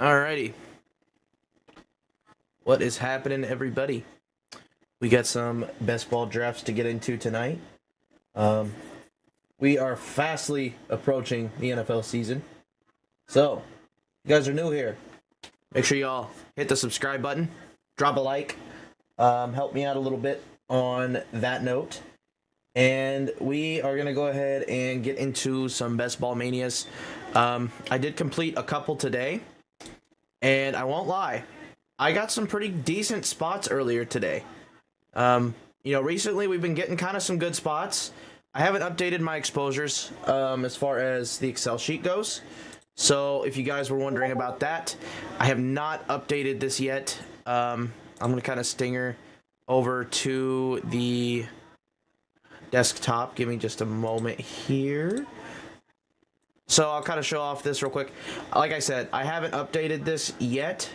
Alrighty. What is happening, everybody? We got some best ball drafts to get into tonight. We are fastly approaching the NFL season. So, if you guys are new here, make sure y'all hit the subscribe button, drop a like, help me out a little bit on that note. And we are going to go ahead and get into some best ball manias. I did complete a couple today, and I won't lie, I got some pretty decent spots earlier today. Recently we've been getting kind of some good spots. I haven't updated my exposures as far as the Excel sheet goes. So if you guys were wondering about that, I have not updated this yet. I'm going to kind of stinger over to the desktop. Give me just a moment here. So I'll kind of show off this real quick. Like I said, I haven't updated this yet,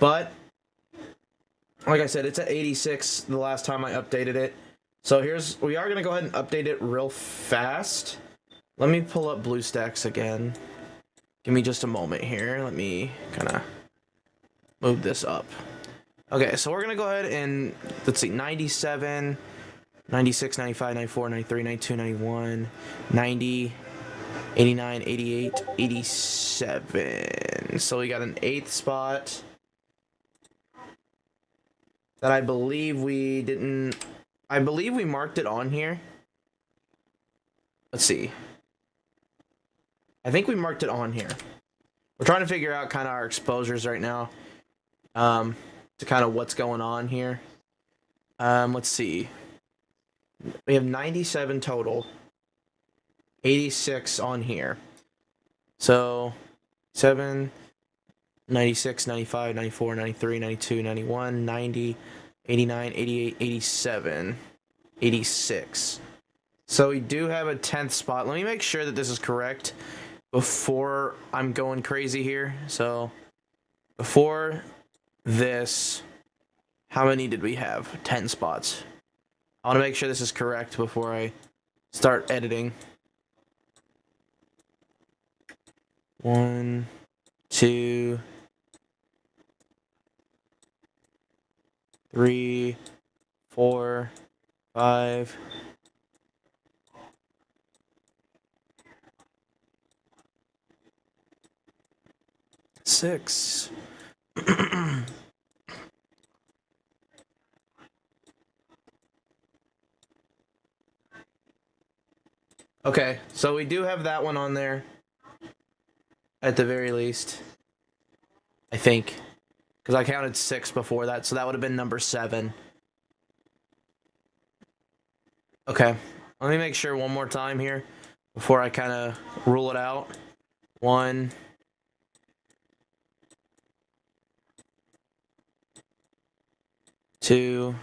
but like I said, it's at 86 the last time I updated it. So we are going to go ahead and update it real fast. Let me pull up BlueStacks again. Give me just a moment here. Let me kind of move this up. Okay, so we're going to go ahead and, let's see, 97, 96, 95, 94, 93, 92, 91, 90, 89, 88, 87. So we got an 8th spot that I believe we didn't... I believe we marked it on here. Let's see. I think we marked it on here. We're trying to figure out kind of our exposures right now. To kind of what's going on here. Let's see. We have 97 total. 86 on here. So, 7, 96, 95, 94, 93, 92, 91, 90, 89, 88, 87, 86. So we do have a 10th spot. Let me make sure that this is correct before I'm going crazy here. So, before this, how many did we have? 10 spots. I want to make sure this is correct before I start editing. 1, 2, 3, 4, 5, 6. Okay, so we do have that one on there. At the very least. I think. Because I counted 6 before that, so that would have been number 7. Okay, let me make sure one more time here before I kind of rule it out. 1, 2,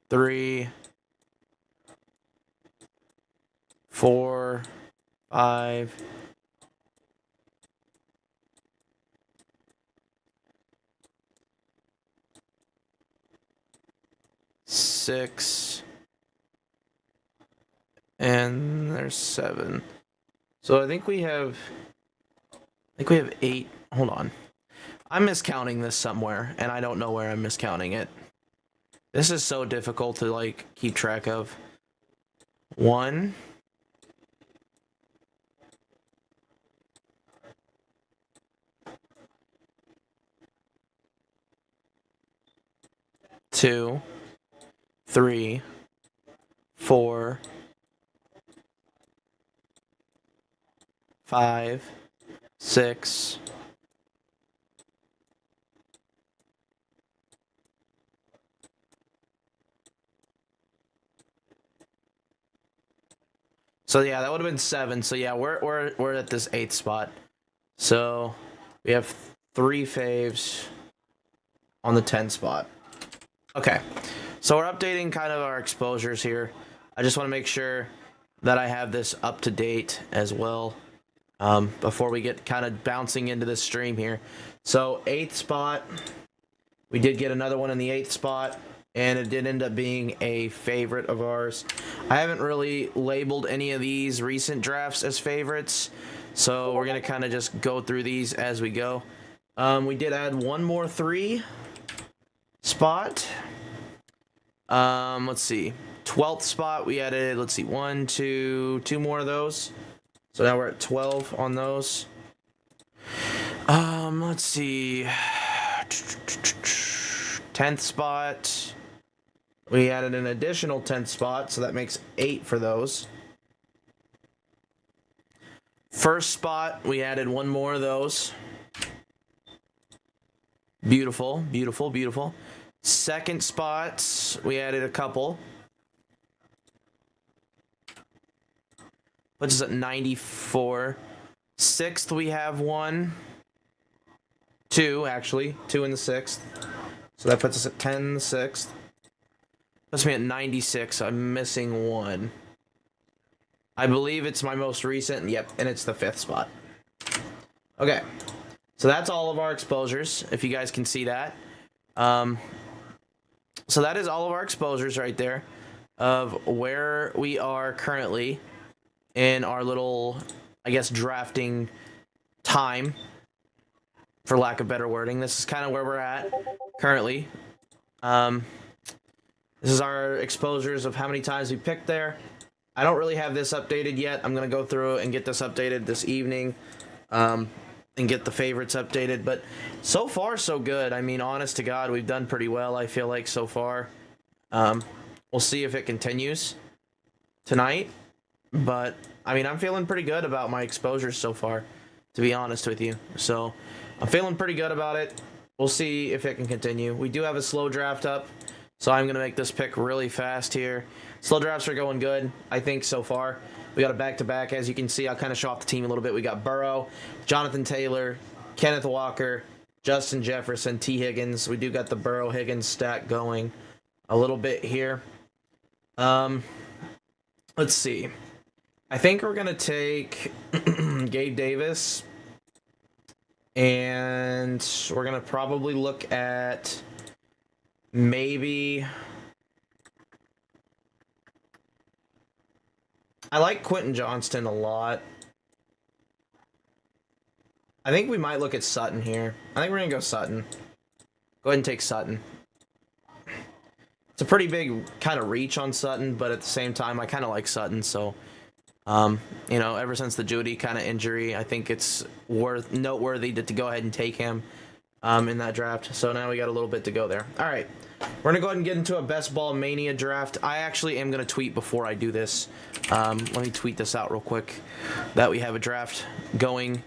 3, 4, 5, 6, and there's 7. So I think we have 8. Hold on. I'm miscounting this somewhere, and I don't know where I'm miscounting it. This is so difficult to, like, keep track of. 1, 2, 3, 4, 5, 6, 'So yeah, that would have been 7. So yeah, we're at this 8th spot. So we have 3 faves on the 10 spot. Okay, so we're updating kind of our exposures here. I just want to make sure that I have this up to date as well before we get kind of bouncing into this stream here. So 8th spot, we did get another one in the 8th spot, and it did end up being a favorite of ours. I haven't really labeled any of these recent drafts as favorites So we're going to kind of just go through these as we go. We did add one more 3 spot. Let's see. 12th spot, we added, let's see, 1, 2 more of those. So now we're at 12 on those. Let's see. 10th spot. We added an additional 10th spot, so that makes 8 for those. First spot, we added one more of those. Beautiful, beautiful, beautiful. Second spot, we added a couple. Puts us at 94. Sixth, we have 1. 2, actually. 2 in the 6th. So that puts us at 10 in the 6th. Puts me at 96. I'm missing 1. I believe it's my most recent. Yep, and it's the 5th spot. Okay. So that's all of our exposures, if you guys can see that. So that is all of our exposures right there of where we are currently in our little, I guess, drafting time, for lack of better wording. This is kind of where we're at currently. This is our exposures of how many times we picked there. I don't really have this updated yet. I'm going to go through and get this updated this evening, and get the favorites updated. But so far, so good. I mean, honest to God, we've done pretty well, I feel like, so far. We'll see if it continues tonight. But, I mean, I'm feeling pretty good about my exposures so far, to be honest with you. So, I'm feeling pretty good about it. We'll see if it can continue. We do have a slow draft up, so I'm going to make this pick really fast here. Slow drafts are going good, I think, so far. We got a back-to-back. As you can see, I'll kind of show off the team a little bit. We got Burrow, Jonathan Taylor, Kenneth Walker, Justin Jefferson, T. Higgins. We do got the Burrow-Higgins stack going a little bit here. Let's see. I think we're going to take Gabe Davis, and we're going to probably look at maybe... I like Quentin Johnston a lot. I think we might look at Sutton here. I think we're going to go Sutton. Go ahead and take Sutton. It's a pretty big kind of reach on Sutton, but at the same time, I kind of like Sutton, so... you know, ever since the Judy kind of injury, I think it's noteworthy to go ahead and take him in that draft. So now we got a little bit to go there. All right, we're going to go ahead and get into a Best Ball Mania draft. I actually am going to tweet before I do this. Let me tweet this out real quick, that we have a draft going,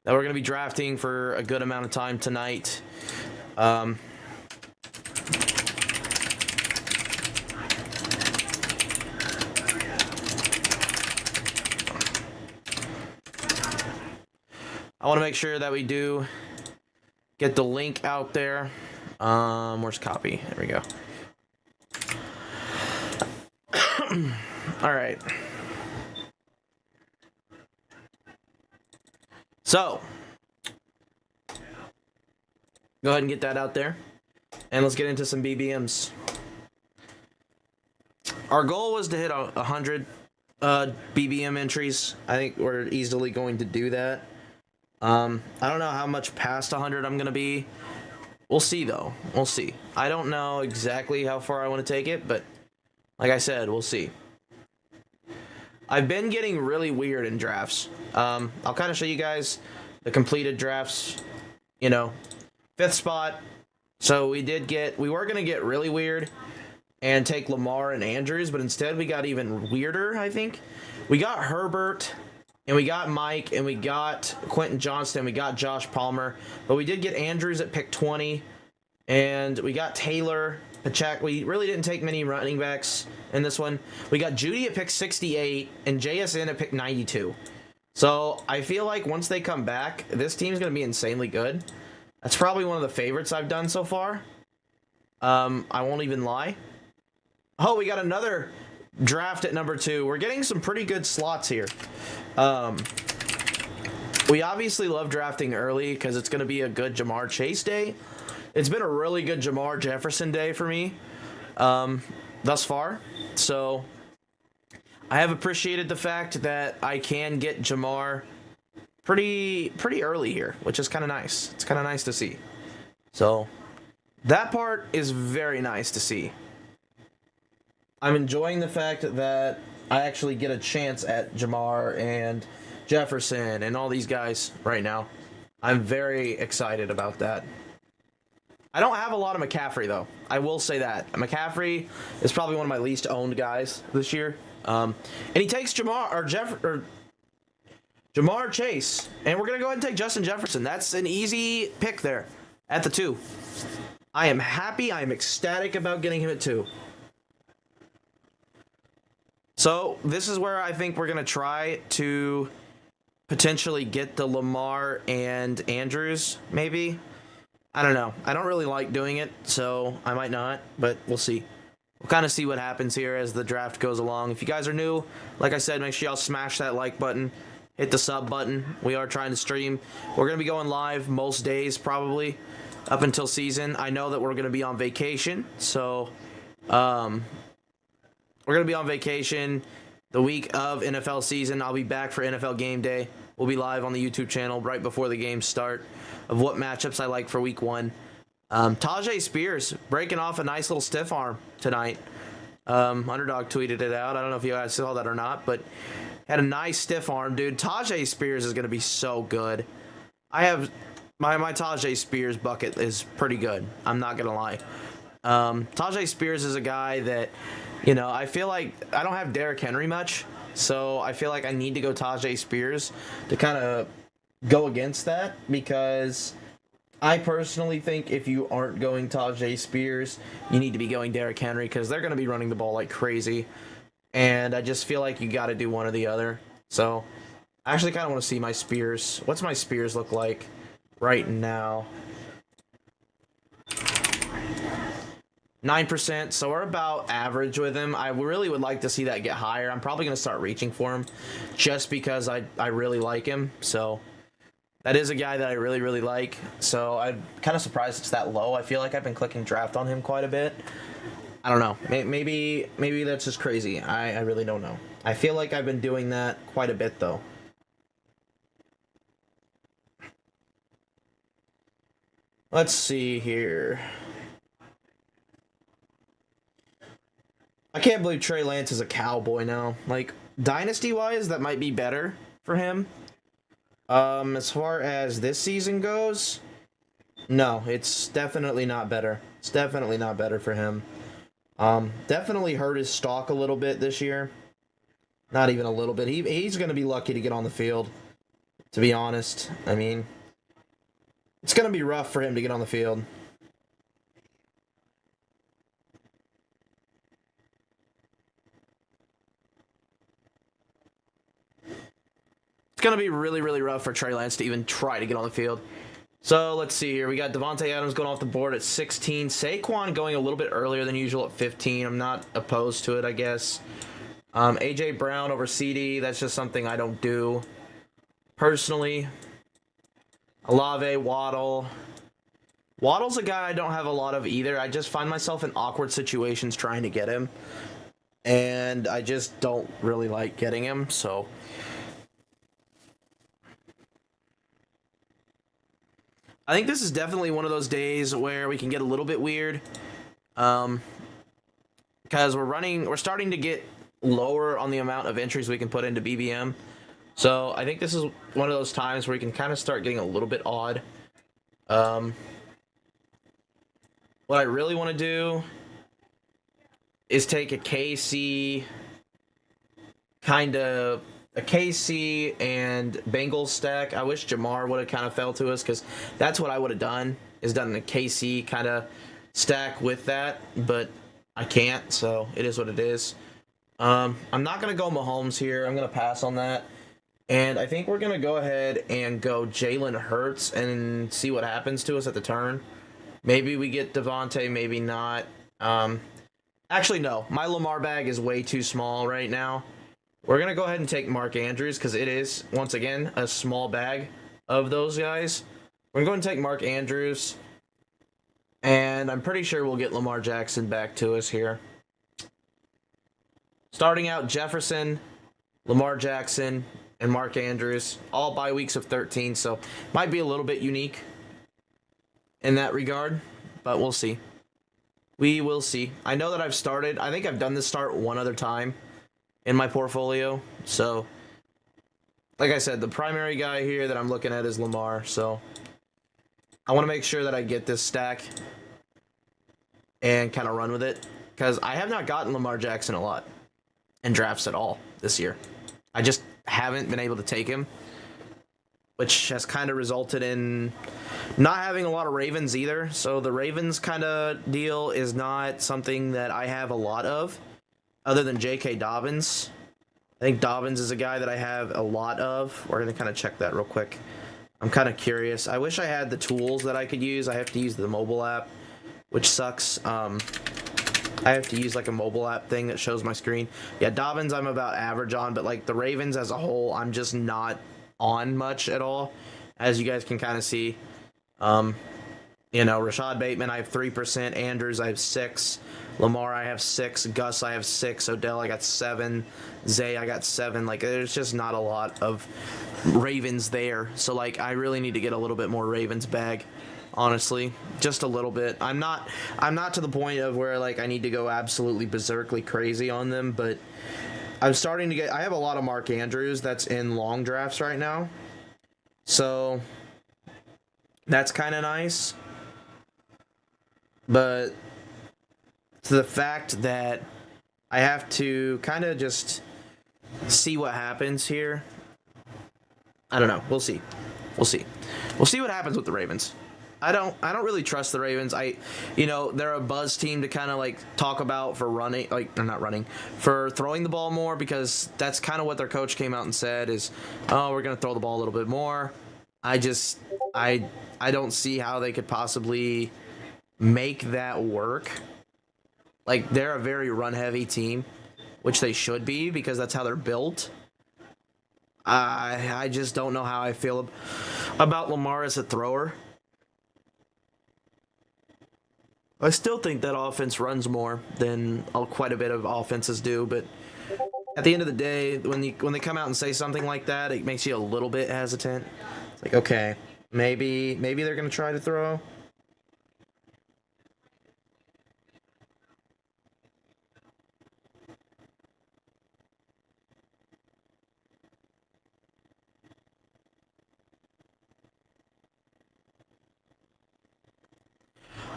that we're going to be drafting for a good amount of time tonight. I want to make sure that we do get the link out there. Where's copy? There we go. All right. So, go ahead and get that out there. And let's get into some BBMs. Our goal was to hit 100 BBM entries. I think we're easily going to do that. I don't know how much past 100 I'm going to be. We'll see, though. We'll see. I don't know exactly how far I want to take it, but like I said, we'll see. I've been getting really weird in drafts. I'll kind of show you guys the completed drafts. You know, 5th spot. So we were going to get really weird and take Lamar and Andrews, but instead we got even weirder, I think. We got Herbert... and we got Mike, and we got Quentin Johnston, we got Josh Palmer, but we did get Andrews at pick 20, and we got Taylor, Pacheco. We really didn't take many running backs in this one. We got Judy at pick 68, and JSN at pick 92. So I feel like once they come back, this team's going to be insanely good. That's probably one of the favorites I've done so far. I won't even lie. Oh, we got another draft at number 2. We're getting some pretty good slots here. We obviously love drafting early because it's going to be a good Jamar Chase day. It's been a really good Jamar Jefferson day for me thus far. So I have appreciated the fact that I can get Jamar pretty early here, which is kind of nice. It's kind of nice to see. So that part is very nice to see. I'm enjoying the fact that I actually get a chance at Jamar and Jefferson and all these guys right now. I'm very excited about that. I don't have a lot of McCaffrey, though. I will say that. McCaffrey is probably one of my least owned guys this year. And he takes Jamar Chase. And we're going to go ahead and take Justin Jefferson. That's an easy pick there at the 2. I am happy. I am ecstatic about getting him at 2. So this is where I think we're going to try to potentially get the Lamar and Andrews, maybe. I don't know. I don't really like doing it, so I might not, but we'll see. We'll kind of see what happens here as the draft goes along. If you guys are new, like I said, make sure y'all smash that like button, hit the sub button. We are trying to stream. We're going to be going live most days, probably, up until season. I know that we're going to be on vacation, so we're going to be on vacation the week of NFL season. I'll be back for NFL game day. We'll be live on the YouTube channel right before the games start of what matchups I like for week 1. Tajay Spears breaking off a nice little stiff arm tonight. Underdog tweeted it out. I don't know if you guys saw that or not, but had a nice stiff arm, dude. Tajay Spears is going to be so good. I have my Tajay Spears bucket is pretty good. I'm not going to lie. Tajay Spears is a guy that, you know, I feel like I don't have Derrick Henry much, so I feel like I need to go Tajay Spears to kind of go against that, because I personally think if you aren't going Tajay Spears, you need to be going Derrick Henry, because they're going to be running the ball like crazy, and I just feel like you got to do one or the other. So I actually kind of want to see my Spears. What's my Spears look like right now? 9%, so we're about average with him. I really would like to see that get higher. I'm probably going to start reaching for him just because I really like him. So that is a guy that I really, really like. So I'm kind of surprised it's that low. I feel like I've been clicking draft on him quite a bit. I don't know. Maybe that's just crazy. I really don't know. I feel like I've been doing that quite a bit, though. Let's see here. I can't believe Trey Lance is a Cowboy now. Like, dynasty-wise, that might be better for him. As far as this season goes, no, it's definitely not better. It's definitely not better for him. Definitely hurt his stock a little bit this year. Not even a little bit. He's going to be lucky to get on the field, to be honest. I mean, it's going to be rough for him to get on the field. Going to be really, really rough for Trey Lance to even try to get on the field. So let's see here. We got Devontae Adams going off the board at 16. Saquon going a little bit earlier than usual at 15. I'm not opposed to it, I guess. A.J. Brown over CD. That's just something I don't do personally. Olave, Waddle. Waddle's a guy I don't have a lot of either. I just find myself in awkward situations trying to get him. And I just don't really like getting him, so I think this is definitely one of those days where we can get a little bit weird, because we're starting to get lower on the amount of entries we can put into BBM. So I think this is one of those times where we can kind of start getting a little bit odd. What I really want to do is take a KC and Bengals stack. I wish Jamar would have kind of fell to us, because that's what I would have done, is done a KC kind of stack with that, but I can't, so it is what it is. I'm not going to go Mahomes here. I'm going to pass on that. And I think we're going to go ahead and go Jalen Hurts and see what happens to us at the turn. Maybe we get Devontae, maybe not. Actually, no. My Lamar bag is way too small right now. We're going to go ahead and take Mark Andrews, because it is, once again, a small bag of those guys. We're going to take Mark Andrews, and I'm pretty sure we'll get Lamar Jackson back to us here. Starting out, Jefferson, Lamar Jackson, and Mark Andrews, all bye weeks of 13, so might be a little bit unique in that regard, but we'll see. We will see. I know that I think I've done this start one other time in my portfolio, so like I said, the primary guy here that I'm looking at is Lamar, so I want to make sure that I get this stack and kind of run with it, because I have not gotten Lamar Jackson a lot in drafts at all this year. I just haven't been able to take him, which has kind of resulted in not having a lot of Ravens either. So the Ravens kind of deal is not something that I have a lot of, other than J.K. Dobbins. I think Dobbins is a guy that I have a lot of. We're going to kind of check that real quick. I'm kind of curious. I wish I had the tools that I could use. I have to use the mobile app, which sucks. I have to use like a mobile app thing that shows my screen. Yeah, Dobbins I'm about average on, but like the Ravens as a whole, I'm just not on much at all, as you guys can kind of see. You know, Rashad Bateman, I have 3%. Andrews, I have 6. Lamar, I have 6. Gus, I have 6. Odell, I got 7. Zay, I got 7. Like, there's just not a lot of Ravens there. So, like, I really need to get a little bit more Ravens bag, honestly. Just a little bit. I'm not to the point of where, like, I need to go absolutely berserkly crazy on them, but I'm starting to get... I have a lot of Mark Andrews that's in long drafts right now. So that's kind of nice. But to the fact that I have to kind of just see what happens here, I don't know. We'll see. We'll see. We'll see what happens with the Ravens. I don't really trust the Ravens. You know, they're a buzz team to kind of like talk about for running, like, they're not running, for throwing the ball more, because that's kind of what their coach came out and said is, oh, we're going to throw the ball a little bit more. I don't see how they could possibly make that work. Like, they're a very run-heavy team, which they should be, because that's how they're built. I just don't know how I feel about Lamar as a thrower. I still think that offense runs more than quite a bit of offenses do, but at the end of the day, when they come out and say something like that, it makes you a little bit hesitant. It's like, okay, maybe they're going to try to throw.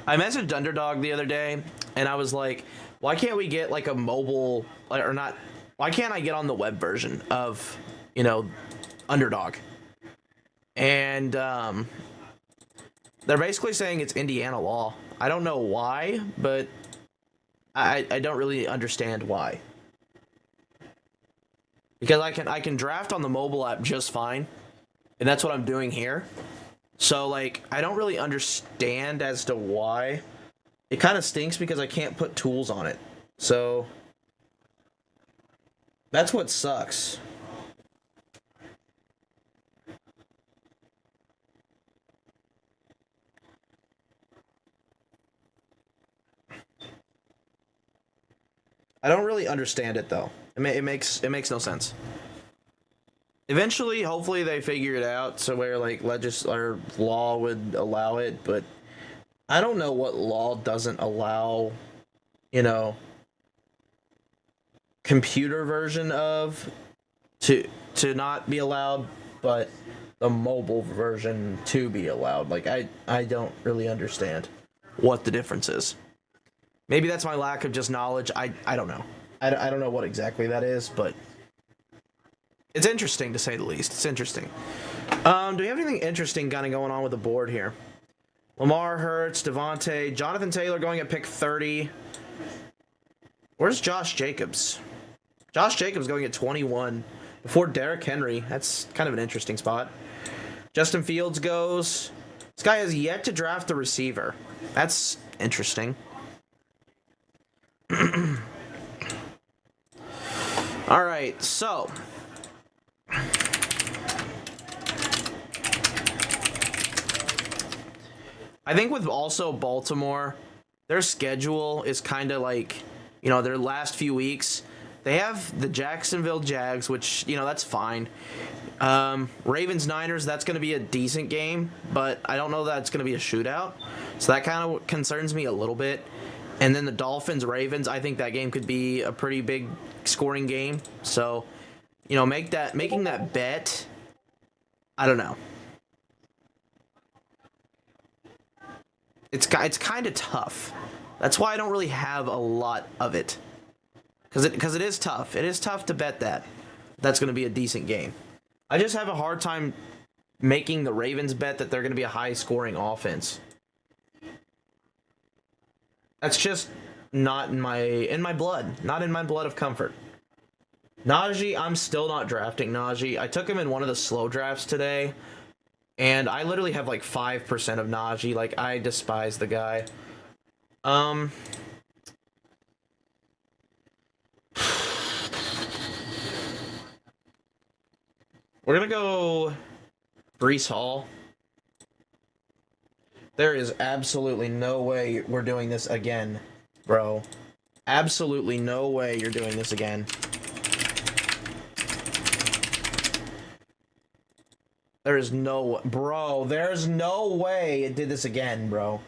I messaged Underdog the other day, and I was like, why can't we get like a mobile, or not, why can't I get on the web version of, you know, Underdog? And they're basically saying it's Indiana law. I don't know why, but I don't really understand why. Because I can draft on the mobile app just fine, and that's what I'm doing here. So, like, I don't really understand as to why. It kind of stinks because I can't put tools on it. So, that's what sucks. I don't really understand it, though. It makes no sense. Eventually, hopefully, they figure it out so where like or law would allow it, but I don't know what law doesn't allow, you know, computer version of to not be allowed, but the mobile version to be allowed. Like I don't really understand what the difference is. Maybe that's my lack of just knowledge. I don't know. I don't know what exactly that is, but it's interesting, to say the least. It's interesting. Do we have anything interesting kind of going on with the board here? Lamar, Hurts, Devontae, Jonathan Taylor going at pick 30. Where's Josh Jacobs? Josh Jacobs going at 21 before Derrick Henry. That's kind of an interesting spot. Justin Fields goes. This guy has yet to draft a receiver. That's interesting. All right, so I think with also Baltimore, their schedule is kind of like, you know, their last few weeks. They have the Jacksonville Jags, which, you know, that's fine. Ravens-Niners, that's going to be a decent game, but I don't know that it's going to be a shootout. So that kind of concerns me a little bit. And then the Dolphins-Ravens, I think that game could be a pretty big scoring game. So, you know, making that bet, I don't know. It's kind of tough. That's why I don't really have a lot of it. Because it is tough. It is tough to bet that. That's going to be a decent game. I just have a hard time making the Ravens bet that they're going to be a high-scoring offense. That's just not in my blood. Not in my blood of comfort. Najee, I'm still not drafting Najee. I took him in one of the slow drafts today, and I literally have like 5% of Najee. Like, I despise the guy. We're gonna go Breece Hall. There is absolutely no way we're doing this again, bro. Absolutely no way you're doing this again. There is no... Bro, there's no way it did this again, bro.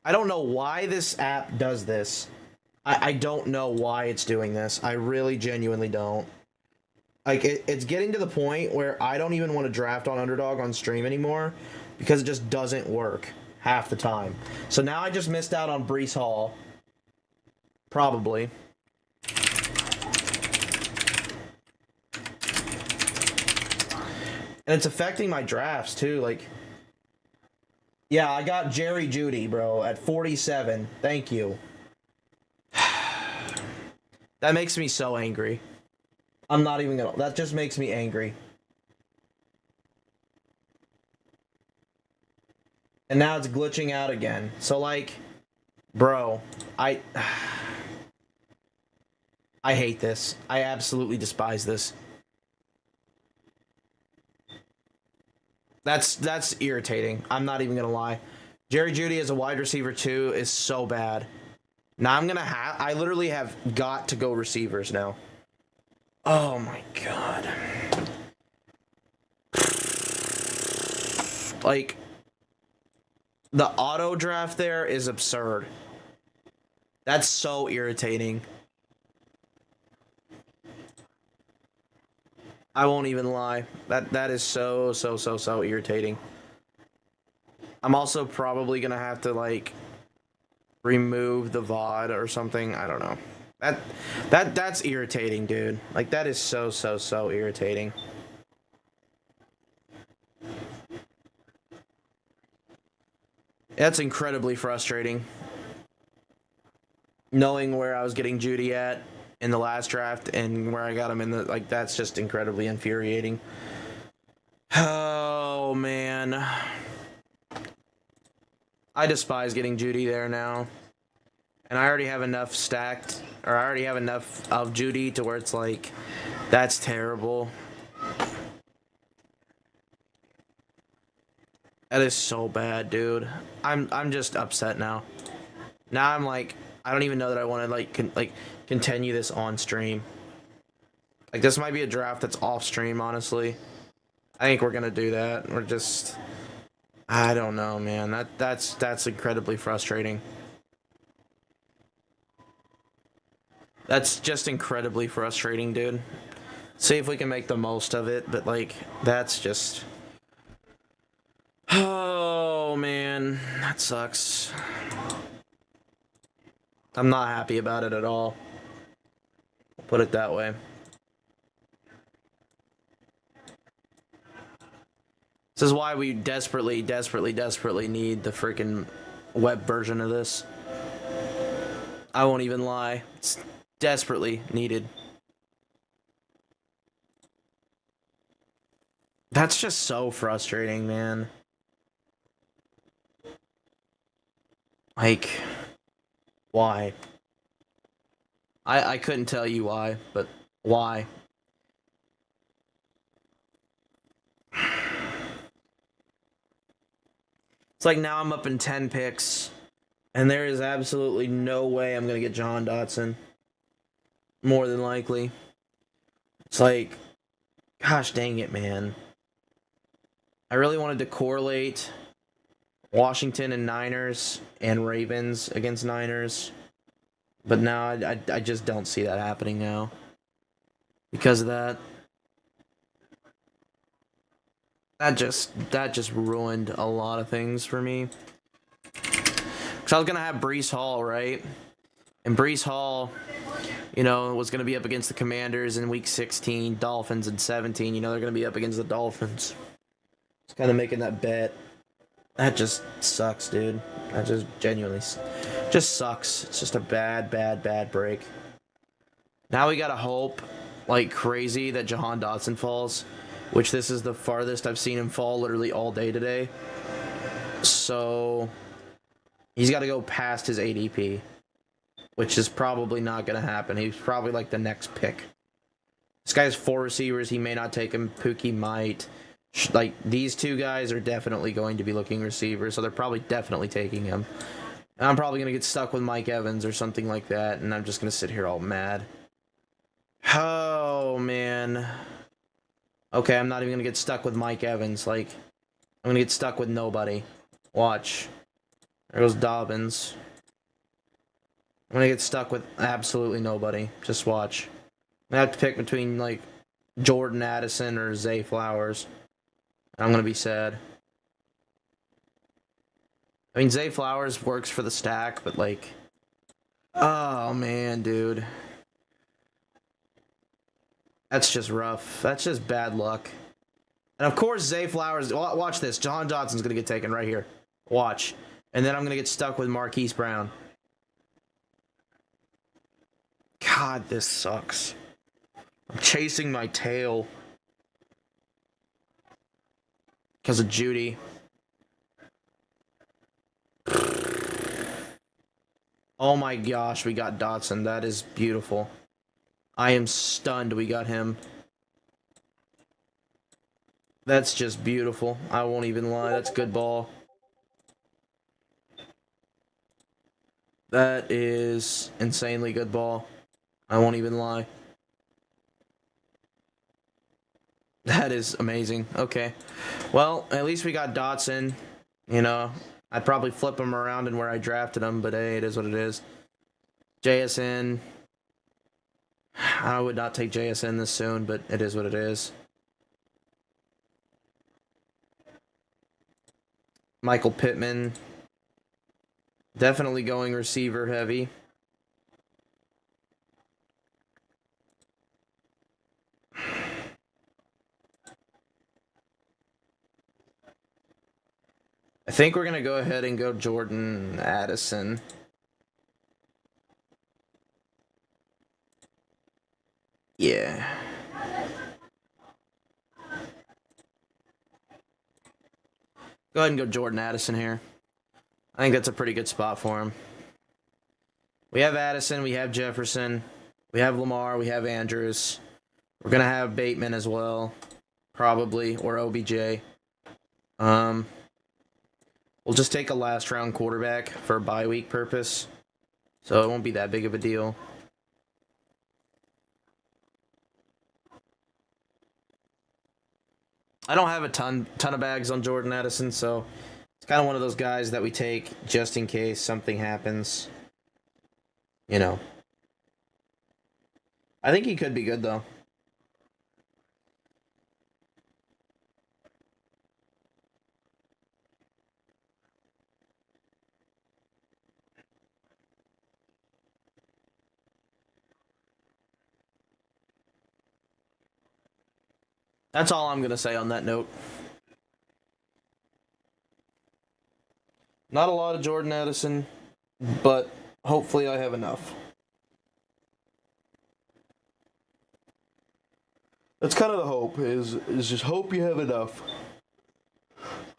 I don't know why this app does this. I don't know why it's doing this. I really genuinely don't. Like, it's getting to the point where I don't even want to draft on Underdog on stream anymore because it just doesn't work half the time. So now I just missed out on Breece Hall. Probably. And it's affecting my drafts, too. Like, yeah, I got Jerry Jeudy, bro, at 47. Thank you. That makes me so angry. I'm not even gonna... That just makes me angry. And now it's glitching out again. So, like... Bro, I hate this. I absolutely despise this. That's irritating. I'm not even gonna lie. Jerry Jeudy as a wide receiver, too, is so bad. Now I'm gonna have... I literally have got to go receivers now. Oh my god. Like, the auto draft there is absurd. That's so irritating. I won't even lie. That is so irritating. I'm also probably gonna have to, like, remove the VOD or something. I don't know. That's irritating, dude. Like, that is so irritating. That's incredibly frustrating. Knowing where I was getting Jeudy at in the last draft and where I got him in the... Like, that's just incredibly infuriating. Oh, man. I despise getting Jeudy there now. And I already have enough stacked... Or I already have enough of Jeudy to where it's like... That's terrible. That is so bad, dude. I'm just upset now. Now I'm like... I don't even know that I want to, continue this on stream. Like, this might be a draft that's off stream, honestly. I think we're gonna do that. We're just... I don't know, man. That's incredibly frustrating. That's just incredibly frustrating, dude. See if we can make the most of it, but, like, that's just... Oh, man. That sucks. I'm not happy about it at all. I'll put it that way. This is why we desperately need the freaking web version of this. I won't even lie. It's desperately needed. That's just so frustrating, man. Like... Why? I couldn't tell you why, but why? It's like now I'm up in 10 picks, and there is absolutely no way I'm going to get John Dotson. More than likely. It's like, Gosh dang it, man. I really wanted to correlate Washington and Niners and Ravens against Niners. But now I just don't see that happening now. Because of that. That just ruined a lot of things for me. Because I was going to have Breece Hall, right? And Breece Hall, you know, was going to be up against the Commanders in Week 16, Dolphins in 17. You know, they're going to be up against the Dolphins. Just kind of making that bet. That just sucks, dude. That just genuinely just sucks. It's just a bad break. Now we got to hope like crazy that Jahan Dotson falls, which this is the farthest I've seen him fall literally all day today. So he's got to go past his ADP, which is probably not going to happen. He's probably like the next pick. This guy has 4 receivers. He may not take him. Pookie might. Like, these 2 guys are definitely going to be looking receivers, so they're probably definitely taking him. And I'm probably going to get stuck with Mike Evans or something like that, and I'm just going to sit here all mad. Oh, man. Okay, I'm not even going to get stuck with Mike Evans. Like, I'm going to get stuck with nobody. Watch. There goes Dobbins. I'm going to get stuck with absolutely nobody. Just watch. I'm going to have to pick between, like, Jordan Addison or Zay Flowers. I'm going to be sad. I mean, Zay Flowers works for the stack, but, like... Oh, man, dude. That's just rough. That's just bad luck. And, of course, Zay Flowers... Watch this. Jahan Dotson's going to get taken right here. Watch. And then I'm going to get stuck with Marquise Brown. God, this sucks. I'm chasing my tail. Because of Judy. Oh my gosh, we got Dotson. That is beautiful. I am stunned we got him. That's just beautiful. I won't even lie. That's good ball. That is insanely good ball. I won't even lie. That is amazing. Okay. Well, at least we got Dotson. You know, I'd probably flip him around in where I drafted him, but hey, it is what it is. JSN. I would not take JSN this soon, but it is what it is. Michael Pittman. Definitely going receiver heavy. I think we're going to go ahead and go Jordan Addison. Yeah. Go ahead and go Jordan Addison here. I think that's a pretty good spot for him. We have Addison, we have Jefferson, we have Lamar, we have Andrews. We're going to have Bateman as well, probably, or OBJ. We'll just take a last round quarterback for a bye week purpose, so it won't be that big of a deal. I don't have a ton of bags on Jordan Addison, so it's kind of one of those guys that we take just in case something happens. You know. I think he could be good, though. That's all I'm going to say on that note. Not a lot of Jordan Addison, but hopefully I have enough. That's kind of the hope, is just hope you have enough.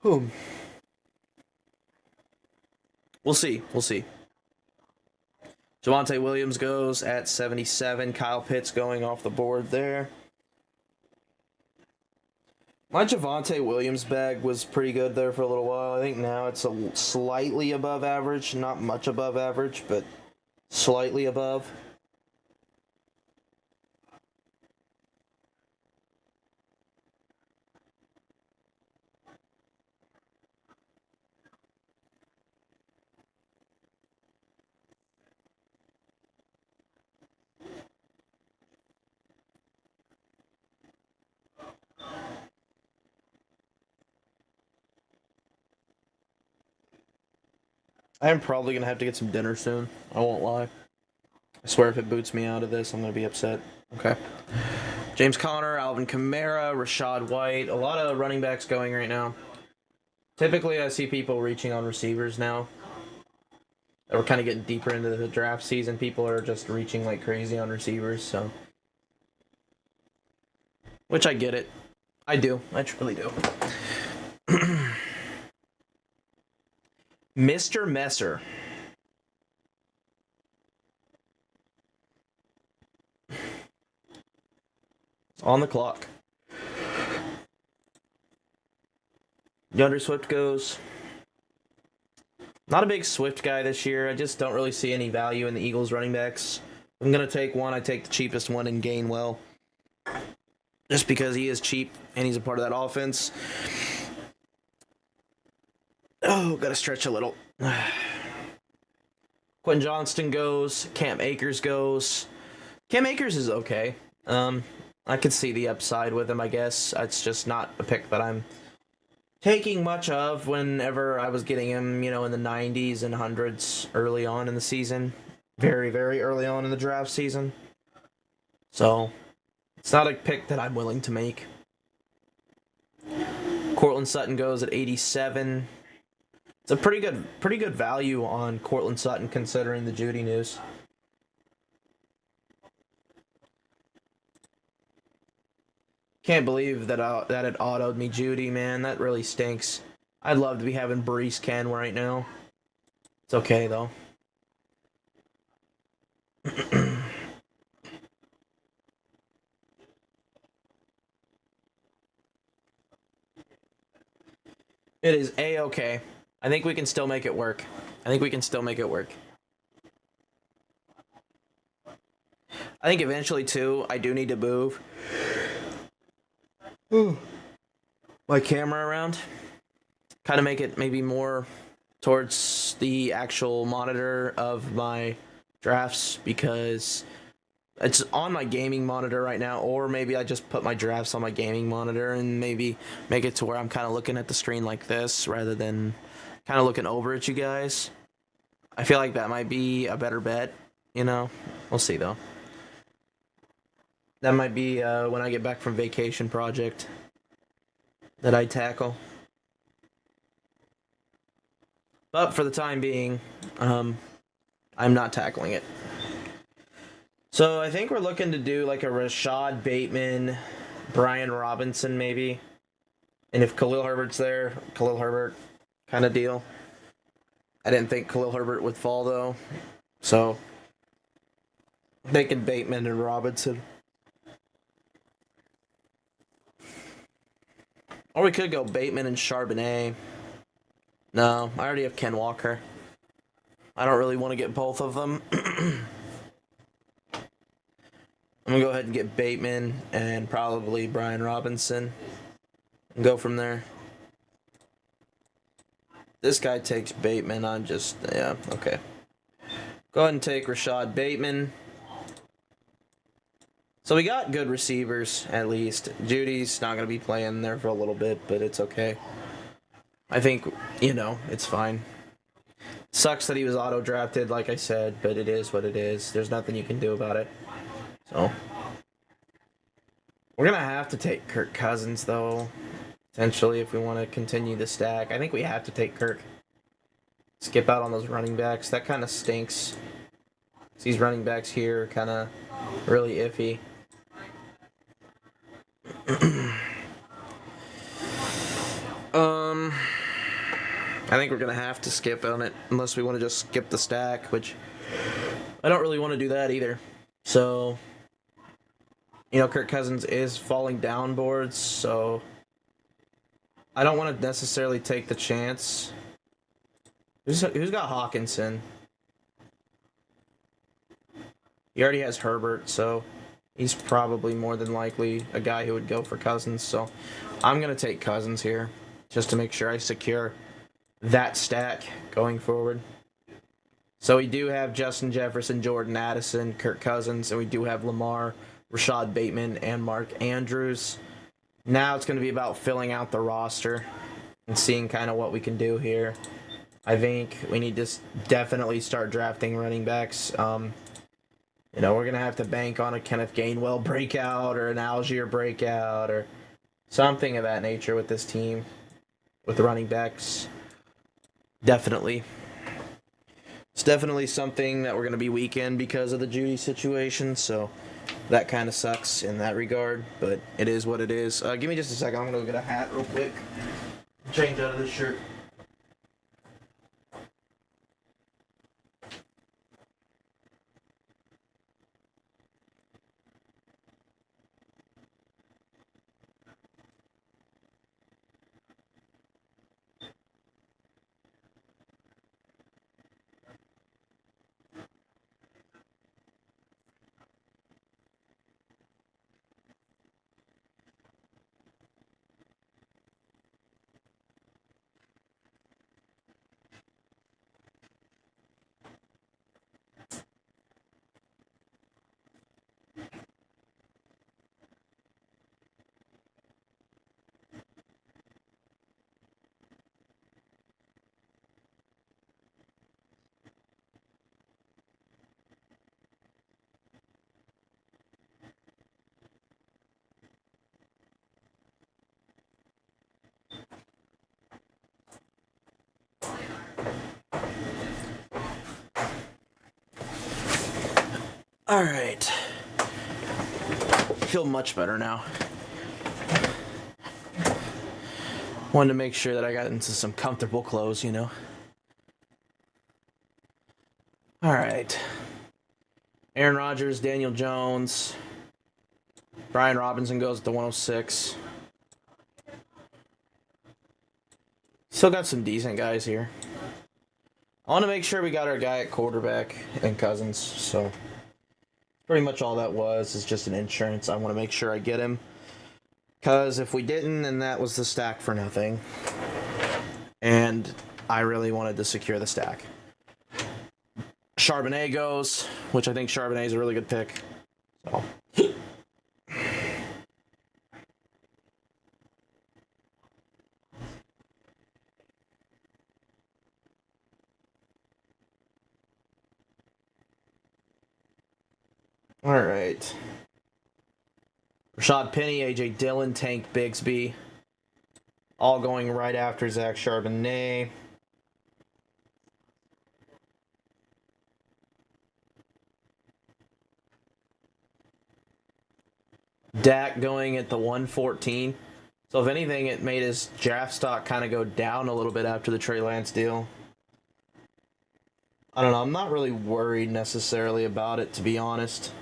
We'll see. We'll see. Javonte Williams goes at 77. Kyle Pitts going off the board there. My Javonte Williams bag was pretty good there for a little while. I think now it's a slightly above average. Not much above average, but slightly above. I'm probably going to have to get some dinner soon. I won't lie. I swear if it boots me out of this, I'm going to be upset. Okay. James Conner, Alvin Kamara, Rashad White. A lot of running backs going right now. Typically, I see people reaching on receivers now. We're kind of getting deeper into the draft season. People are just reaching like crazy on receivers, so. Which I get it. I do. I truly do. Mr. Messer. It's on the clock. DeAndre Swift goes. Not a big Swift guy this year. I just don't really see any value in the Eagles running backs. I'm going to take one. I take the cheapest one in Gainwell. Just because he is cheap and he's a part of that offense. Oh, got to stretch a little. Quentin Johnston goes. Cam Akers goes. Cam Akers is okay. I could see the upside with him, I guess. It's just not a pick that I'm taking much of whenever I was getting him, you know, in the 90s and 100s early on in the season. Very, very early on in the draft season. So, it's not a pick that I'm willing to make. Courtland Sutton goes at 87. It's a pretty good value on Courtland Sutton considering the Judy news. Can't believe that it autoed me Judy, man. That really stinks. I'd love to be having Brees Ken right now. It's okay, though. It is A-okay. I think we can still make it work. I think eventually, too, I do need to move my camera around. Kind of make it maybe more towards the actual monitor of my drafts because it's on my gaming monitor right now, or maybe I just put my drafts on my gaming monitor and maybe make it to where I'm kind of looking at the screen like this rather than kind of looking over at you guys. I feel like that might be a better bet, you know? We'll see, though. That might be when I get back from vacation project that I tackle. But for the time being, I'm not tackling it. So I think we're looking to do like a Rashad Bateman, Brian Robinson maybe. And if Khalil Herbert's there, Khalil Herbert kind of deal. I didn't think Khalil Herbert would fall though. So thinking Bateman and Robinson. Or we could go Bateman and Charbonnet. No, I already have Ken Walker. I don't really want to get both of them. I'm going to go ahead and get Bateman and probably Brian Robinson and go from there. This guy takes Bateman. Yeah, okay. Go ahead and take Rashad Bateman. So we got good receivers, at least. Judy's not going to be playing there for a little bit, but it's okay. I think, you know, it's fine. Sucks that he was auto-drafted, like I said, but it is what it is. There's nothing you can do about it. So, we're going to have to take Kirk Cousins, though, potentially, if we want to continue the stack. I think we have to take Kirk. Skip out on those running backs. That kind of stinks. These running backs here are kind of really iffy. I think we're going to have to skip on it, unless we want to just skip the stack, which I don't really want to do that either. So, you know, Kirk Cousins is falling down boards, so I don't want to necessarily take the chance. Who's got Hawkinson? He already has Herbert, so he's probably more than likely a guy who would go for Cousins. So I'm going to take Cousins here just to make sure I secure that stack going forward. So we do have Justin Jefferson, Jordan Addison, Kirk Cousins, and we do have Lamar, Rashad Bateman, and Mark Andrews. Now it's going to be about filling out the roster and seeing kind of what we can do here. I think we need to definitely start drafting running backs. You know, we're going to have to bank on a Kenneth Gainwell breakout or an Algier breakout or something of that nature with this team, with the running backs. Definitely. It's definitely something that we're going to be weak in because of the Judy situation, so that kind of sucks in that regard, but it is what it is. Give me just a second. I'm going to go get a hat real quick. Change out of this shirt. All right. I feel much better now. Wanted to make sure that I got into some comfortable clothes, you know. All right. Aaron Rodgers, Daniel Jones. Brian Robinson goes to 106. Still got some decent guys here. I want to make sure we got our guy at quarterback and Cousins, so pretty much all that was is just an insurance. I want to make sure I get him, because if we didn't, then that was the stack for nothing, and I really wanted to secure the stack. Charbonnet goes, which I think Charbonnet is a really good pick. So. All right. Rashad Penny, A.J. Dillon, Tank Bigsby. All going right after Zach Charbonnet. Dak going at the 114. So if anything, it made his draft stock kind of go down a little bit after the Trey Lance deal. I don't know. I'm not really worried necessarily about it, to be honest.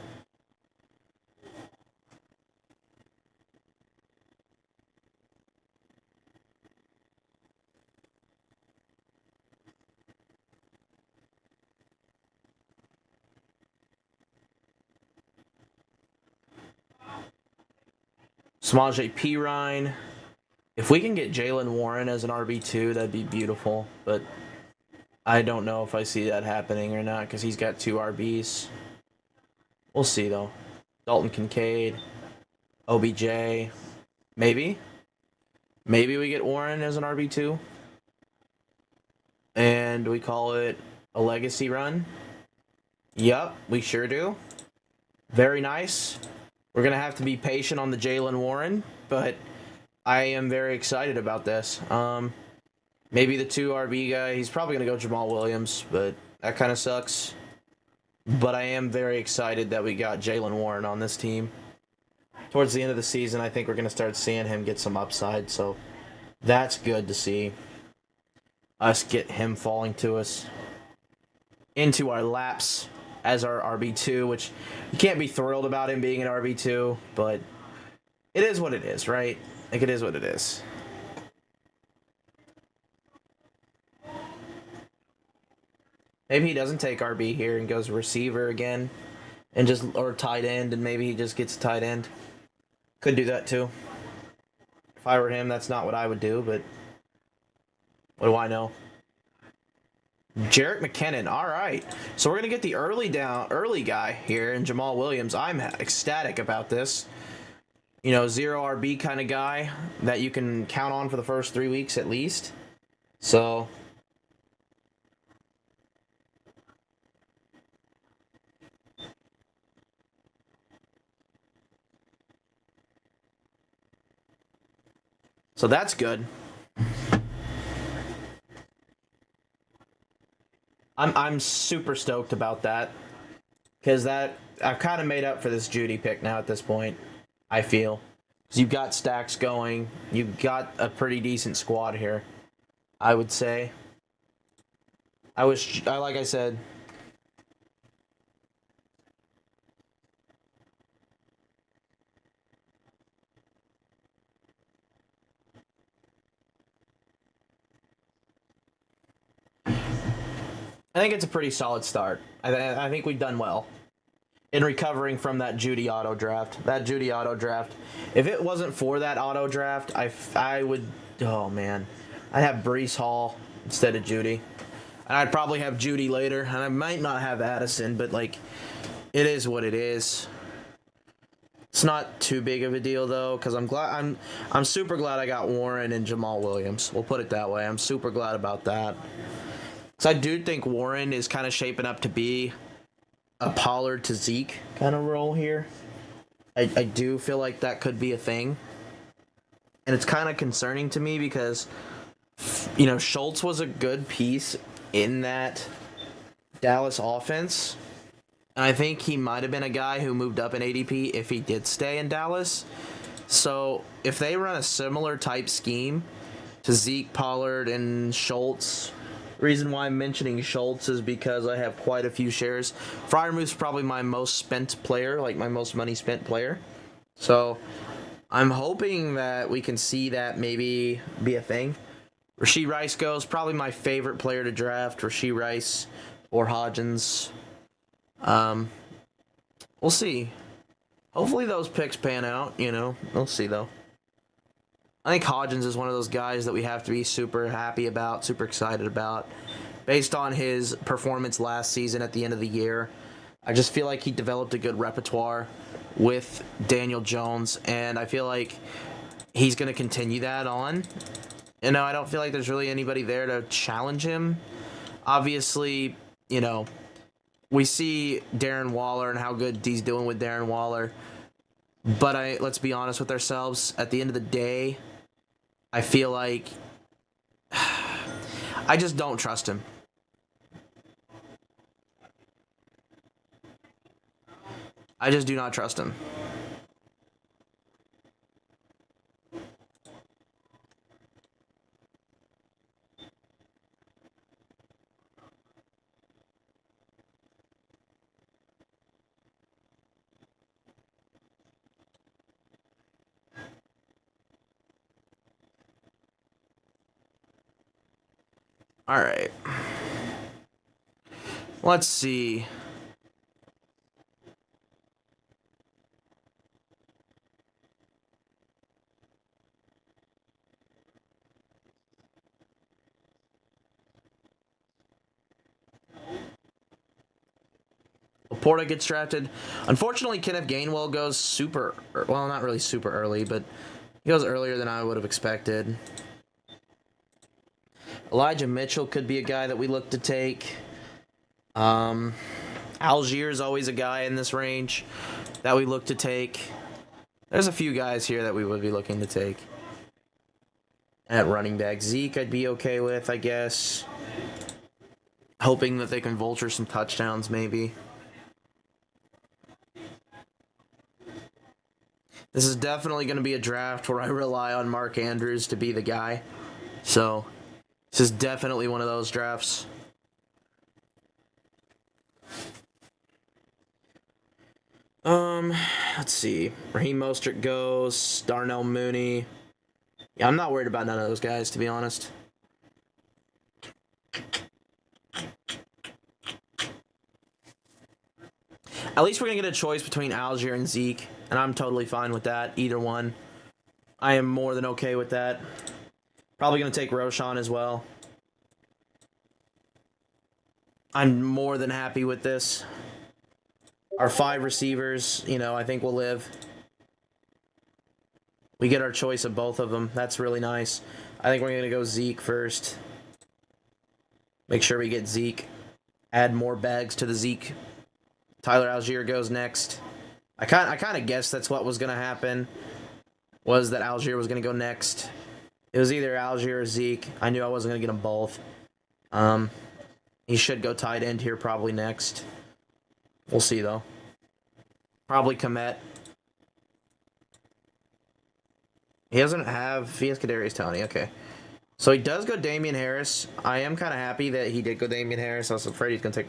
Samaje Perine. If we can get Jaylen Warren as an RB2, that'd be beautiful. But I don't know if I see that happening or not, because he's got 2 RBs. We'll see, though. Dalton Kincaid. OBJ. Maybe. Maybe we get Warren as an RB2. And we call it a legacy run. Yup, we sure do. Very nice. We're going to have to be patient on the Jaylen Warren, but I am very excited about this. Maybe the 2 RB guy, he's probably going to go Jamal Williams, but that kind of sucks. But I am very excited that we got Jaylen Warren on this team. Towards the end of the season, I think we're going to start seeing him get some upside, so that's good to see. Us get him falling to us into our laps as our RB2, which you can't be thrilled about him being an RB2, but it is what it is, right? Like, it is what it is. Maybe he doesn't take RB here and goes receiver again, and just, or tight end, and maybe he just gets a tight end. Could do that too. If I were him, that's not what I would do, but what do I know? Jerick McKinnon, all right. So we're going to get the early guy here in Jamal Williams. I'm ecstatic about this. You know, 0 RB kind of guy that you can count on for the first 3 weeks at least. So So that's good. I'm super stoked about that. Because I've kind of made up for this Judy pick now at this point, I feel. Because you've got stacks going. You've got a pretty decent squad here, I would say. Like I said, I think it's a pretty solid start. I think we've done well in recovering from that Judy auto draft. That Judy auto draft. If it wasn't for that auto draft, I would. Oh man, I'd have Breece Hall instead of Judy, and I'd probably have Judy later, and I might not have Addison, but like, it is what it is. It's not too big of a deal though, because I'm super glad I got Warren and Jamal Williams. We'll put it that way. I'm super glad about that. So I do think Warren is kind of shaping up to be a Pollard to Zeke kind of role here. I do feel like that could be a thing. And it's kind of concerning to me because, you know, Schultz was a good piece in that Dallas offense. And I think he might have been a guy who moved up in ADP if he did stay in Dallas. So if they run a similar type scheme to Zeke, Pollard, and Schultz... Reason why I'm mentioning Schultz is because I have quite a few shares. Freiermuth's probably my most spent player, like my most money spent player. So I'm hoping that we can see that maybe be a thing. Rashee Rice goes, probably my favorite player to draft. Rashee Rice or Hodgins. We'll see. Hopefully those picks pan out, you know. We'll see though. I think Hodgins is one of those guys that we have to be super happy about, super excited about. Based on his performance last season at the end of the year, I just feel like he developed a good repertoire with Daniel Jones, and I feel like he's going to continue that on. You know, I don't feel like there's really anybody there to challenge him. Obviously, you know, we see Darren Waller and how good he's doing with Darren Waller. But let's be honest with ourselves. At the end of the day, I feel like I just don't trust him. I just do not trust him. All right. Let's see. Laporta gets drafted. Unfortunately, Kenneth Gainwell goes super... Well, not really super early, but he goes earlier than I would have expected. Elijah Mitchell could be a guy that we look to take. Algier is always a guy in this range that we look to take. There's a few guys here that we would be looking to take. At running back, Zeke I'd be okay with, I guess. Hoping that they can vulture some touchdowns, maybe. This is definitely going to be a draft where I rely on Mark Andrews to be the guy. So, this is definitely one of those drafts. Let's see. Raheem Mostert goes. Darnell Mooney. Yeah, I'm not worried about none of those guys, to be honest. At least we're going to get a choice between Algier and Zeke, and I'm totally fine with that. Either one. I am more than okay with that. Probably going to take Roshan as well. I'm more than happy with this. Our 5 receivers, you know, I think we'll live. We get our choice of both of them. That's really nice. I think we're going to go Zeke first. Make sure we get Zeke. Add more bags to the Zeke. Tyler Algier goes next. I kind of guessed that's what was going to happen. Was that Algier was going to go next. It was either Algier or Zeke. I knew I wasn't going to get them both. He should go tight end here probably next. We'll see, though. Probably Komet. He has Kadarius Toney, okay. So he does go Damian Harris. I am kind of happy that he did go Damian Harris. I was afraid he's going to take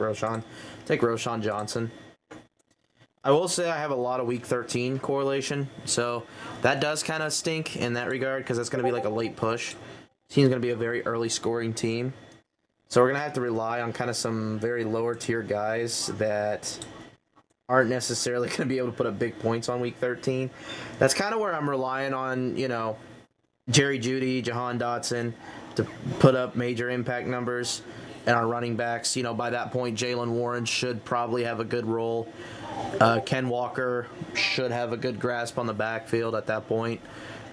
Roschon Johnson. I will say I have a lot of Week 13 correlation, so that does kind of stink in that regard because that's going to be like a late push. This team's going to be a very early scoring team. So we're going to have to rely on kind of some very lower tier guys that aren't necessarily going to be able to put up big points on Week 13. That's kind of where I'm relying on, Jerry Jeudy, Jahan Dotson to put up major impact numbers. And our running backs, by that point, Jaylen Warren should probably have a good role. Ken Walker should have a good grasp on the backfield at that point.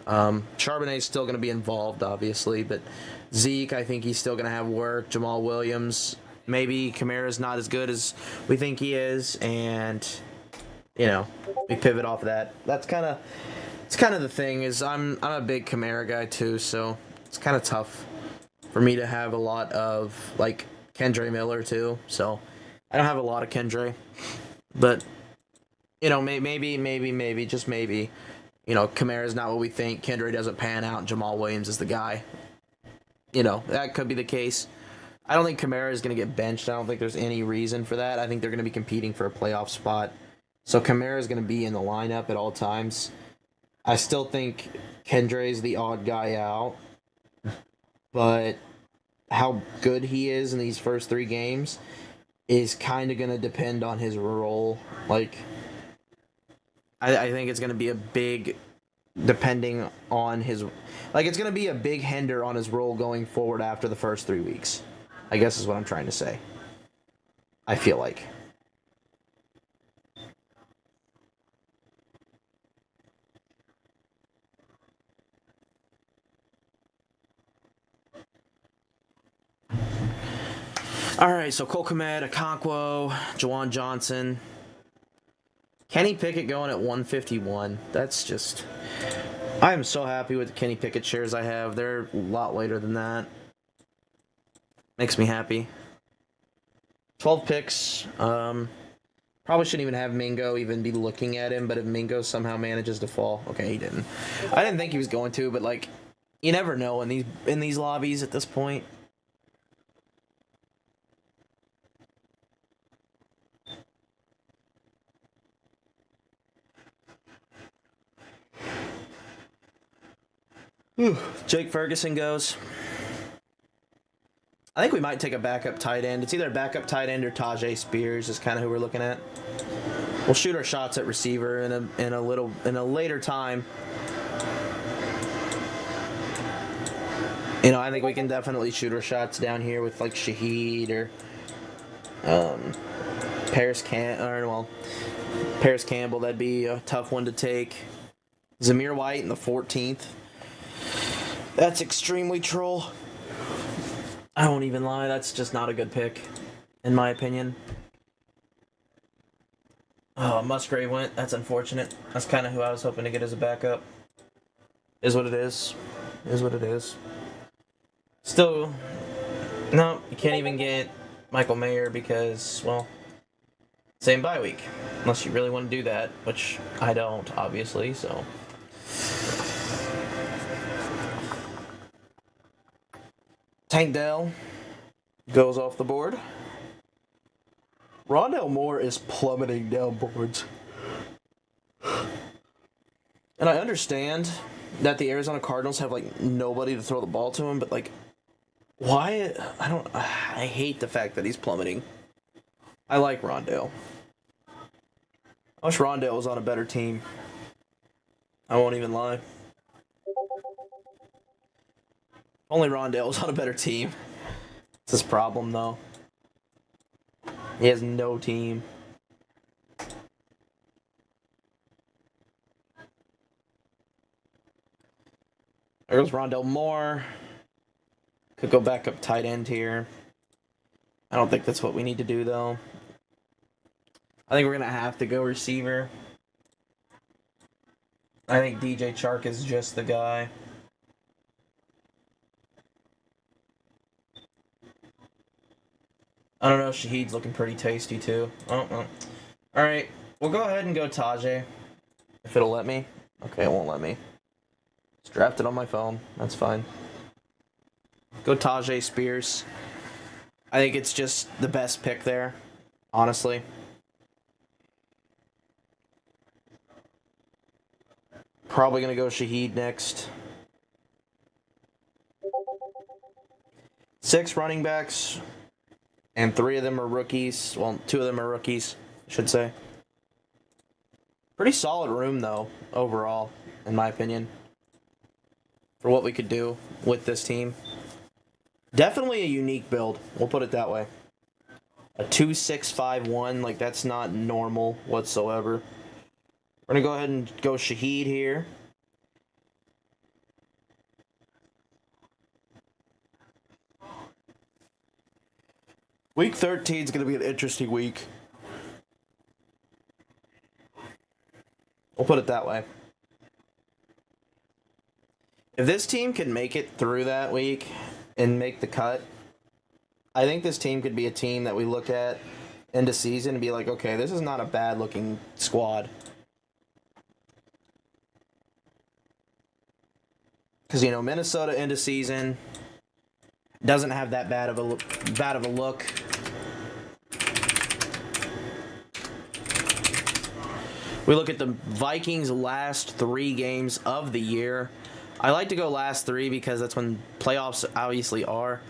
Charbonnet's still going to be involved, obviously, but Zeke, I think he's still going to have work. Jamal Williams, maybe Kamara's not as good as we think he is, and we pivot off of that. It's kind of the thing is I'm a big Kamara guy too, so it's kind of tough for me to have a lot of like Kendre Miller too. So I don't have a lot of Kendre, but maybe just maybe, Kamara's not what we think. Kendre doesn't pan out, and Jamal Williams is the guy. That could be the case. I don't think Kamara is going to get benched. I don't think there's any reason for that. I think they're going to be competing for a playoff spot. So Kamara is going to be in the lineup at all times. I still think Kendre is the odd guy out. But how good he is in these first 3 games is kind of going to depend on his role. Like, I think it's going to be a big, depending on his, like, it's going to be a big hinder on his role going forward after the first 3 weeks, I guess is what I'm trying to say. I feel like. All right, so Cole Kmet, Okonkwo, Juwan Johnson. Kenny Pickett going at 151. That's just... I am so happy with the Kenny Pickett shares I have. They're a lot later than that. Makes me happy. 12 picks. Probably shouldn't even have Mingo even be looking at him, but if Mingo somehow manages to fall... Okay, he didn't. I didn't think he was going to, but, like, you never know in these lobbies at this point. Jake Ferguson goes. I think we might take a backup tight end. It's either a backup tight end or Tajay Spears is kind of who we're looking at. We'll shoot our shots at receiver in a later time. I think we can definitely shoot our shots down here with like Shaheed or Paris Campbell. That'd be a tough one to take. Zamir White in the 14th. That's extremely troll. I won't even lie, that's just not a good pick, in my opinion. Oh, Musgrave went. That's unfortunate. That's kind of who I was hoping to get as a backup. Is what it is. Is what it is. Still, no, you can't even get Michael Mayer because, well, same bye week. Unless you really want to do that, which I don't, obviously, so... Tank Dell goes off the board. Rondale Moore is plummeting down boards. And I understand that the Arizona Cardinals have, like, nobody to throw the ball to him, but, like, why? I hate the fact that he's plummeting. I like Rondale. I wish Rondale was on a better team. I won't even lie. Only Rondale was on a better team. It's his problem, though. He has no team. There goes Rondale Moore. Could go back up tight end here. I don't think that's what we need to do, though. I think we're going to have to go receiver. I think DJ Chark is just the guy. I don't know, Shaheed's looking pretty tasty too. Oh. Alright, we'll go ahead and go Tajay. If it'll let me. Okay, it won't let me. It's drafted on my phone. That's fine. Go Tajay Spears. I think it's just the best pick there, honestly. Probably going to go Shaheed next. 6 running backs, and 3 of them are rookies. Well, 2 of them are rookies, I should say. Pretty solid room, though, overall, in my opinion, for what we could do with this team. Definitely a unique build, we'll put it that way. A 2-6-5-1, like, that's not normal whatsoever. We're going to go ahead and go Shaheed here. Week 13 is going to be an interesting week. We'll put it that way. If this team can make it through that week and make the cut, I think this team could be a team that we look at into season and be like, okay, this is not a bad-looking squad. Because, you know, Minnesota into season doesn't have that bad of a look. We look at the Vikings' last 3 games of the year. I like to go last 3 because that's when playoffs obviously are.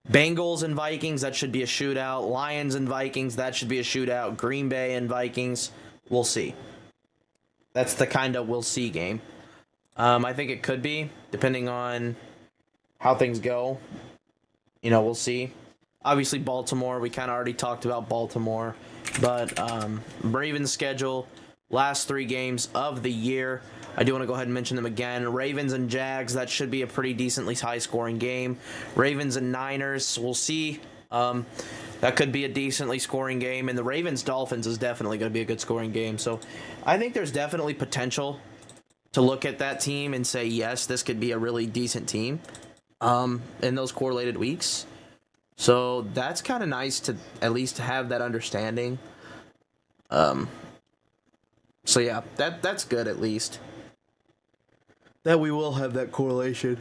Bengals and Vikings, that should be a shootout. Lions and Vikings, that should be a shootout. Green Bay and Vikings, we'll see. That's the kind of we'll see game. I think it could be, depending on how things go. You know, we'll see. Obviously, Baltimore, we kind of already talked about Baltimore. But Ravens' schedule, last 3 games of the year. I do want to go ahead and mention them again. Ravens and Jags, that should be a pretty decently high-scoring game. Ravens and Niners, we'll see. That could be a decently scoring game. And the Ravens-Dolphins is definitely going to be a good scoring game. So I think there's definitely potential to look at that team and say, yes, this could be a really decent team in those correlated weeks. So that's kind of nice to at least have that understanding. So yeah, that's good at least. That we will have that correlation.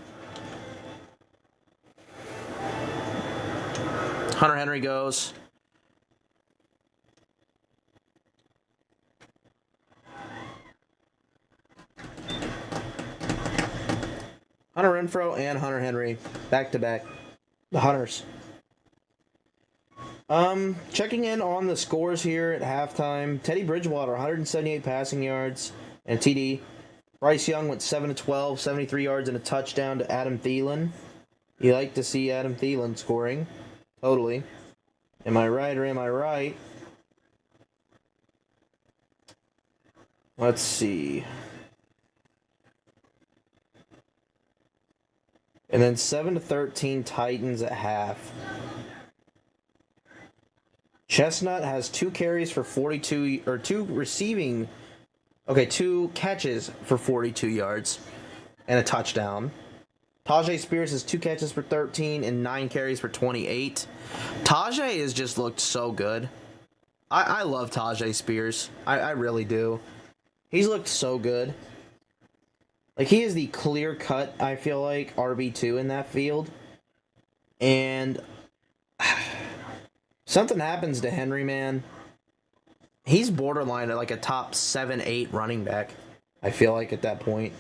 Hunter Henry goes. Hunter Renfrow and Hunter Henry back to back. The Hunters. Checking in on the scores here at halftime. Teddy Bridgewater, 178 passing yards and a TD. Bryce Young went 7-12, 73 yards and a touchdown to Adam Thielen. You like to see Adam Thielen scoring. Totally. Am I right or am I right? Let's see. And then 7-13 Titans at half. Chestnut has 2 carries for 42, or 2 catches for 42 yards and a touchdown. Tajay Spears has 2 catches for 13 and 9 carries for 28. Tajay has just looked so good. I love Tajay Spears. I really do. He's looked so good. Like, he is the clear cut, I feel like, RB2 in that field. And something happens to Henry, man. He's borderline at like a top 7-8 running back, I feel like, at that point.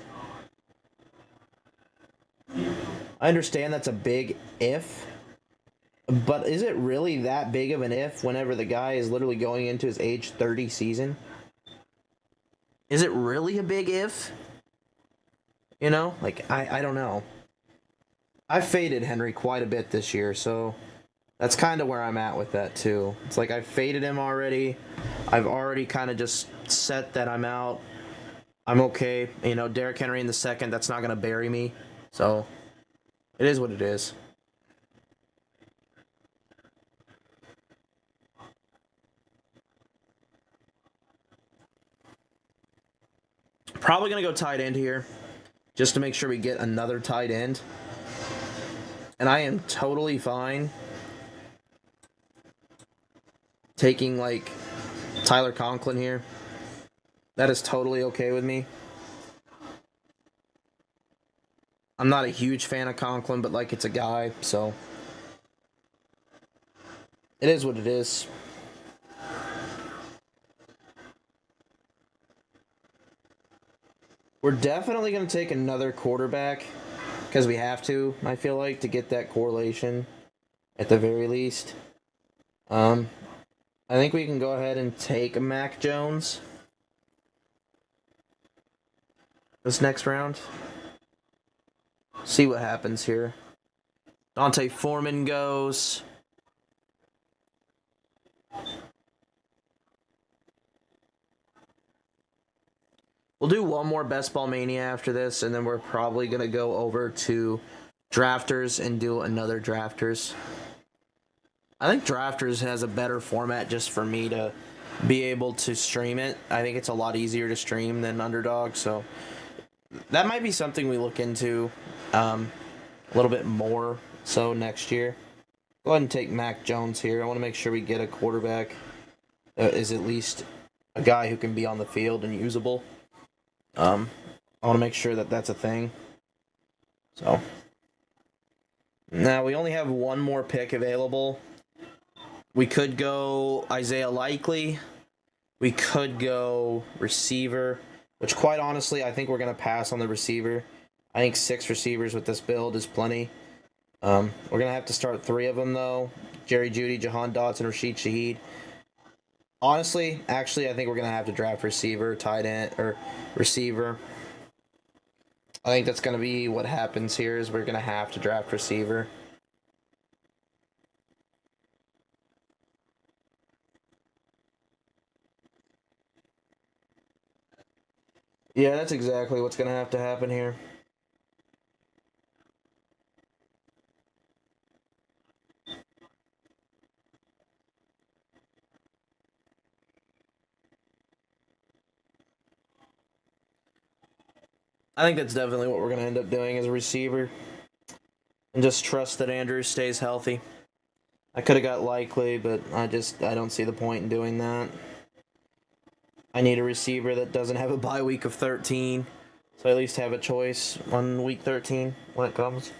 I understand that's a big if, but is it really that big of an if whenever the guy is literally going into his age 30 season? Is it really a big if? You know, like, I don't know. I faded Henry quite a bit this year, so that's kind of where I'm at with that, too. It's like I faded him already. I've already kind of just set that I'm out. I'm okay. You know, Derrick Henry in the second, that's not going to bury me. So, it is what it is. Probably going to go tight end here, just to make sure we get another tight end. And I am totally fine taking like Tyler Conklin here. That is totally okay with me. I'm not a huge fan of Conklin, but like it's a guy, so it is what it is. We're definitely going to take another quarterback because we have to, I feel like, to get that correlation at the very least. I think we can go ahead and take a Mac Jones this next round. See what happens here. Dante Foreman goes. We'll do one more Best Ball Mania after this, and then we're probably going to go over to Drafters and do another Drafters. I think Drafters has a better format just for me to be able to stream it. I think it's a lot easier to stream than Underdog, so that might be something we look into a little bit more so next year. Go ahead and take Mac Jones here. I want to make sure we get a quarterback that is at least a guy who can be on the field and usable. I want to make sure that that's a thing. So now we only have one more pick available. We could go Isaiah Likely. We could go receiver, which quite honestly, I think we're going to pass on the receiver. I think 6 receivers with this build is plenty. We're going to have to start 3 of them, though. Jerry Jeudy, Jahan Dotson, Rashid Shaheed. Honestly, actually, I think we're going to have to draft receiver, tight end, or receiver. I think that's going to be what happens here is we're going to have to draft receiver. Yeah, that's exactly what's going to have to happen here. I think that's definitely what we're going to end up doing as a receiver. And just trust that Andrews stays healthy. I could have got Likely, but I don't see the point in doing that. I need a receiver that doesn't have a bye week of 13. So I at least have a choice on week 13 when it comes.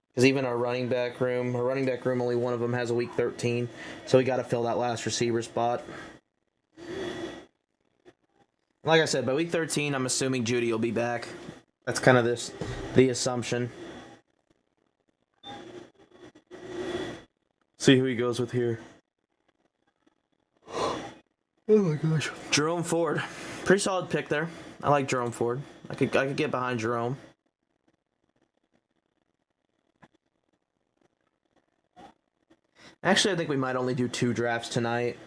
Because even our running back room, only one of them has a week 13. So we got to fill that last receiver spot. Like I said, by week 13, I'm assuming Jeudy will be back. That's kind of the assumption. See who he goes with here. Oh my gosh. Jerome Ford. Pretty solid pick there. I like Jerome Ford. I could get behind Jerome. Actually, I think we might only do 2 drafts tonight.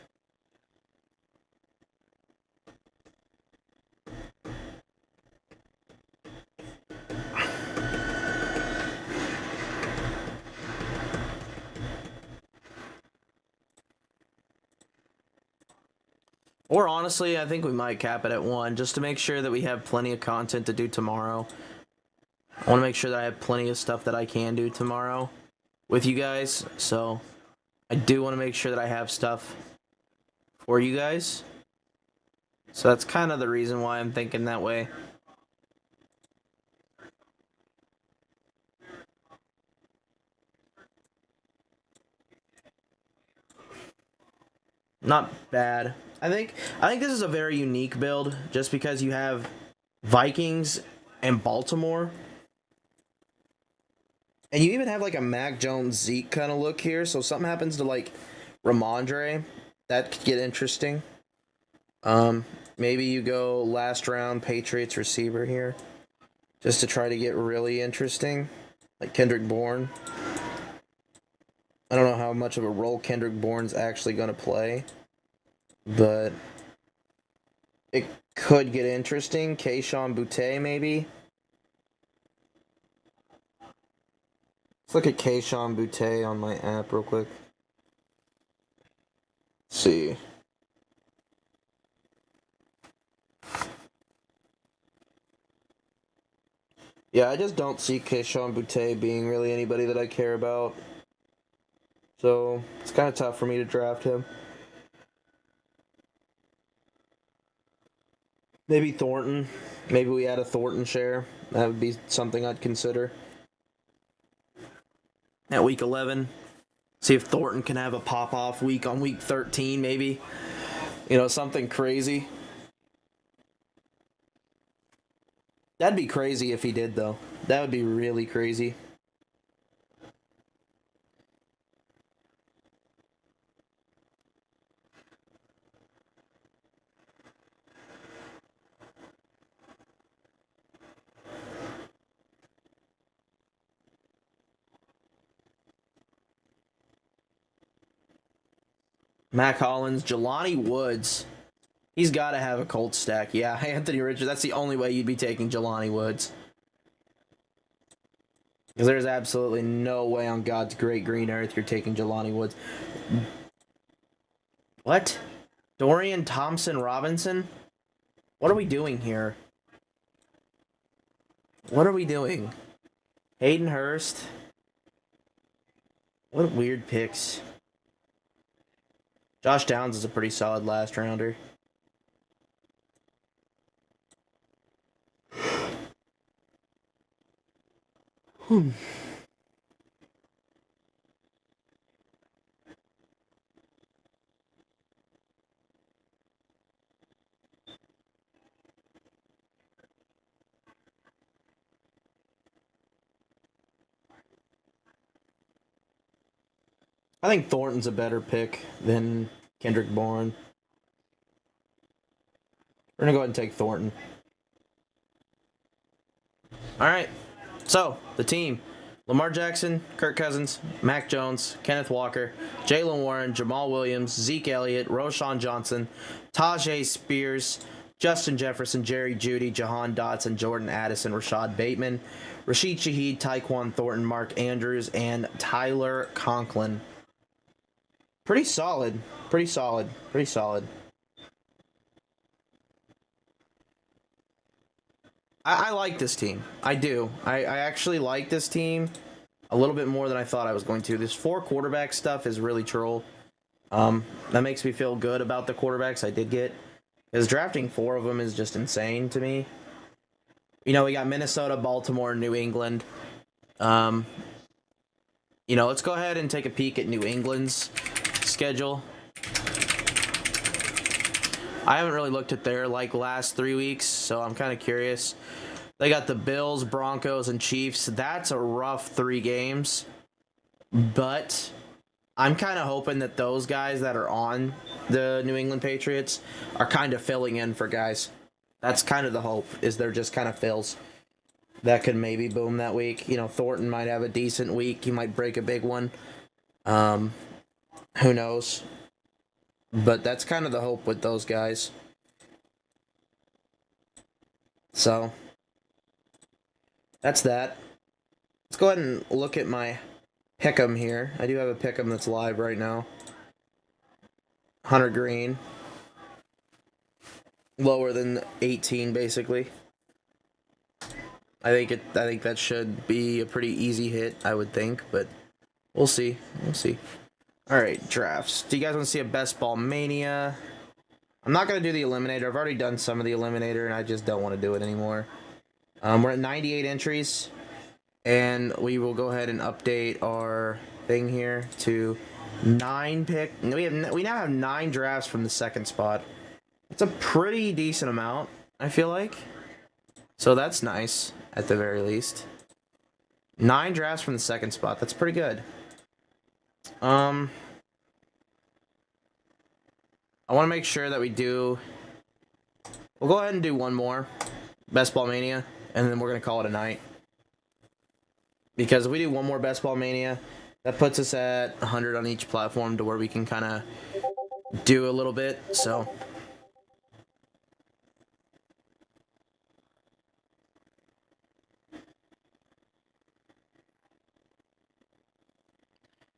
Or honestly, I think we might cap it at 1 just to make sure that we have plenty of content to do tomorrow. I want to make sure that I have plenty of stuff that I can do tomorrow with you guys. So I do want to make sure that I have stuff for you guys. So that's kind of the reason why I'm thinking that way. Not bad. I think this is a very unique build just because you have Vikings and Baltimore. And you even have like a Mac Jones Zeke kind of look here. So if something happens to like Ramondre, that could get interesting. Maybe you go last round Patriots receiver here just to try to get really interesting. Like Kendrick Bourne. I don't know how much of a role Kendrick Bourne's actually going to play, but it could get interesting. Kayshon Boutte, maybe. Let's look at Kayshon Boutte on my app real quick. Let's see. Yeah, I just don't see Kayshon Boutte being really anybody that I care about. So, it's kind of tough for me to draft him. Maybe Thornton. Maybe we add a Thornton share. That would be something I'd consider. At week 11. See if Thornton can have a pop-off week on week 13, maybe. You know, something crazy. That'd be crazy if he did, though. That would be really crazy. Mac Hollins, Jelani Woods. He's got to have a Colts stack. Yeah, Anthony Richards. That's the only way you'd be taking Jelani Woods. Because there's absolutely no way on God's great green earth you're taking Jelani Woods. What? Dorian Thompson Robinson? What are we doing here? What are we doing? Hayden Hurst? What weird picks. Josh Downs is a pretty solid last rounder. I think Thornton's a better pick than Kendrick Bourne. We're going to go ahead and take Thornton. All right. So, the team. Lamar Jackson, Kirk Cousins, Mac Jones, Kenneth Walker, Jaylen Warren, Jamal Williams, Zeke Elliott, Roshan Johnson, Tajay Spears, Justin Jefferson, Jerry Jeudy, Jahan Dotson, Jordan Addison, Rashad Bateman, Rashid Shaheed, Tyquan Thornton, Mark Andrews, and Tyler Conklin. Pretty solid. Pretty solid. Pretty solid. I like this team. I do. I actually like this team a little bit more than I thought I was going to. This 4 quarterback stuff is really troll. That makes me feel good about the quarterbacks I did get. Because drafting 4 of them is just insane to me. You know, we got Minnesota, Baltimore, New England. You know, let's go ahead and take a peek at New England's schedule. I haven't really looked at their last 3 weeks, so I'm kind of curious. They got the Bills, Broncos, and Chiefs. That's a rough 3 games, but I'm kind of hoping that those guys that are on the New England Patriots are kind of filling in for guys. That's kind of the hope, is they're just kind of fills that could maybe boom that week. You know, Thornton might have a decent week. He might break a big one. Who knows? But that's kind of the hope with those guys. So, that's that. Let's go ahead and look at my pick'em here. I do have a pick'em that's live right now. Hunter Green. Lower than 18, basically. I think that should be a pretty easy hit, I would think, but we'll see. We'll see. All right, drafts. Do you guys want to see a best ball mania? I'm not going to do the eliminator. I've already done some of the eliminator, and I just don't want to do it anymore. We're at 98 entries, and we will go ahead and update our thing here to 9 pick. We now have 9 drafts from the second spot. It's a pretty decent amount, I feel like. So that's nice, at the very least. 9 drafts from the second spot. That's pretty good. I want to make sure that we do... We'll go ahead and do one more. Best Ball Mania. And then we're going to call it a night. Because if we do one more Best Ball Mania, that puts us at 100 on each platform to where we can kind of do a little bit. So...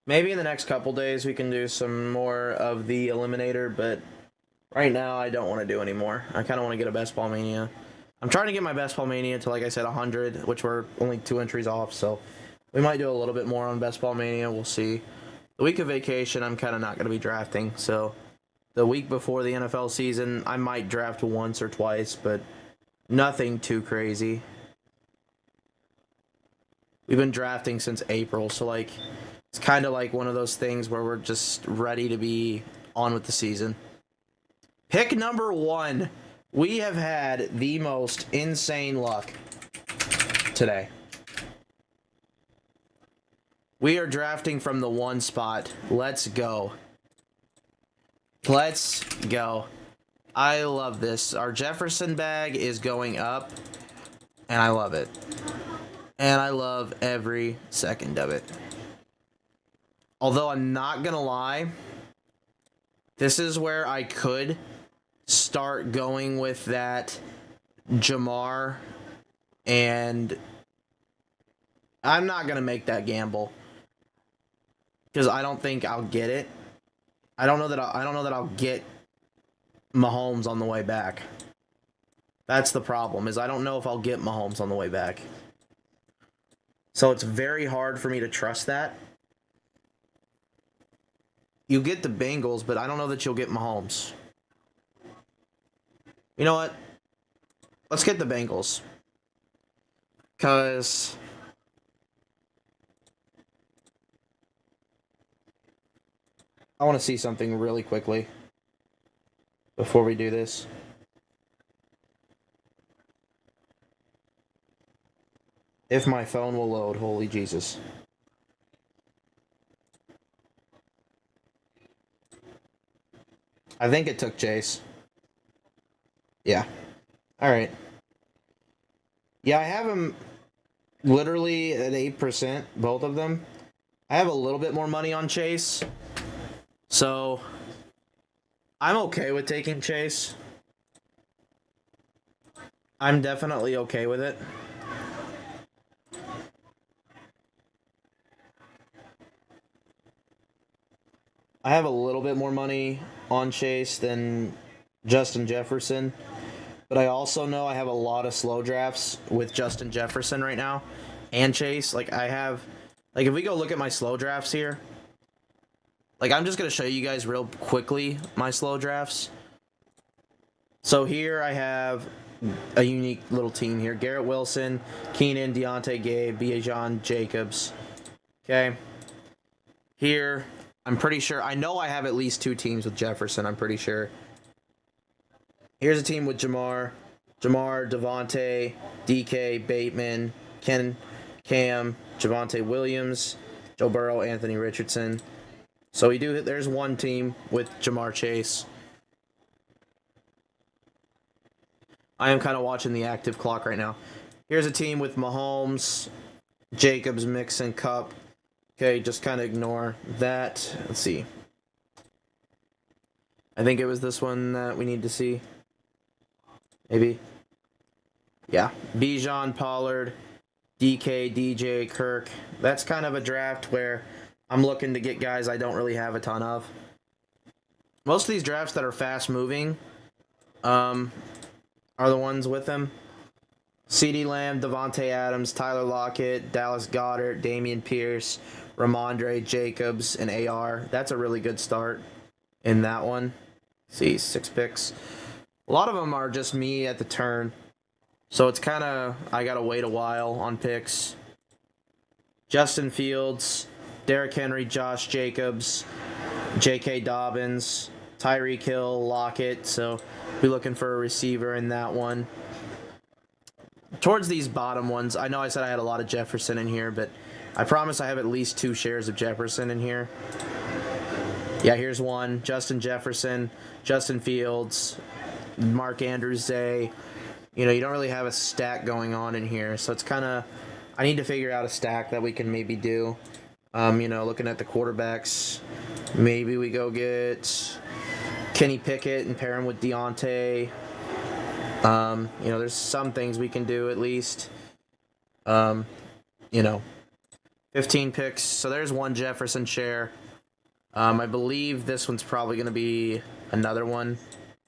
maybe in the next couple days we can do some more of the Eliminator, but right now I don't want to do any more. I kind of want to get a Best Ball Mania. I'm trying to get my Best Ball Mania to, like I said, 100, which we're only 2 entries off, so we might do a little bit more on Best Ball Mania. We'll see. The week of vacation, I'm kind of not going to be drafting, so the week before the NFL season. I might draft once or twice, but nothing too crazy. We've been drafting since April, so like it's kind of like one of those things where we're just ready to be on with the season. Pick number 1. We have had the most insane luck today. We are drafting from the 1 spot. Let's go. Let's go. I love this. Our Jefferson bag is going up, and I love it. And I love every second of it. Although I'm not gonna lie, this is where I could start going with that Jamar, and I'm not gonna make that gamble because I don't think I'll get it. I don't know that I'll get Mahomes on the way back. That's the problem, is I don't know if I'll get Mahomes on the way back. So it's very hard for me to trust that. You get the Bengals, but I don't know that you'll get Mahomes. You know what? Let's get the Bengals. Because I want to see something really quickly before we do this. If my phone will load, holy Jesus. I think it took Chase. Yeah. Alright. Yeah, I have them literally at 8%, both of them. I have a little bit more money on Chase. So, I'm okay with taking Chase. I'm definitely okay with it. I have a little bit more money on Chase than Justin Jefferson, but I also know I have a lot of slow drafts with Justin Jefferson right now and Chase. Like if we go look at my slow drafts here, like I'm just going to show you guys real quickly my slow drafts. So here I have a unique little team here. Garrett Wilson, Keenan, Deontay, Gabe, Bijan, Jacobs. Okay. Here, I'm pretty sure, I know I have at least 2 teams with Jefferson, I'm pretty sure. Here's a team with Jamar, Devontae, DK, Bateman, Cam, Javonte Williams, Joe Burrow, Anthony Richardson. So there's one team with Jamar Chase. I am kind of watching the active clock right now. Here's a team with Mahomes, Jacobs, Mixon, Cup. Okay, just kind of ignore that. Let's see. I think it was this one that we need to see. Maybe. Yeah. Bijan, Pollard, DK, DJ, Kirk. That's kind of a draft where I'm looking to get guys I don't really have a ton of. Most of these drafts that are fast moving are the ones with them. CeeDee Lamb, Devontae Adams, Tyler Lockett, Dallas Goedert, Dameon Pierce, Ramondre, Jacobs, and AR. That's a really good start in that one. See, 6 picks. A lot of them are just me at the turn. So it's kind of, I got to wait a while on picks. Justin Fields, Derrick Henry, Josh Jacobs, J.K. Dobbins, Tyreek Hill, Lockett. So be looking for a receiver in that one. Towards these bottom ones, I know I said I had a lot of Jefferson in here, but I promise I have at least 2 shares of Jefferson in here. Yeah, here's one. Justin Jefferson, Justin Fields, Mark Andrews, Zay. You know, you don't really have a stack going on in here, so it's kind of, I need to figure out a stack that we can maybe do. You know, looking at the quarterbacks, maybe we go get Kenny Pickett and pair him with Deontay. You know, there's some things we can do at least. You know, 15 picks. So there's one Jefferson share. I believe this one's probably going to be another one.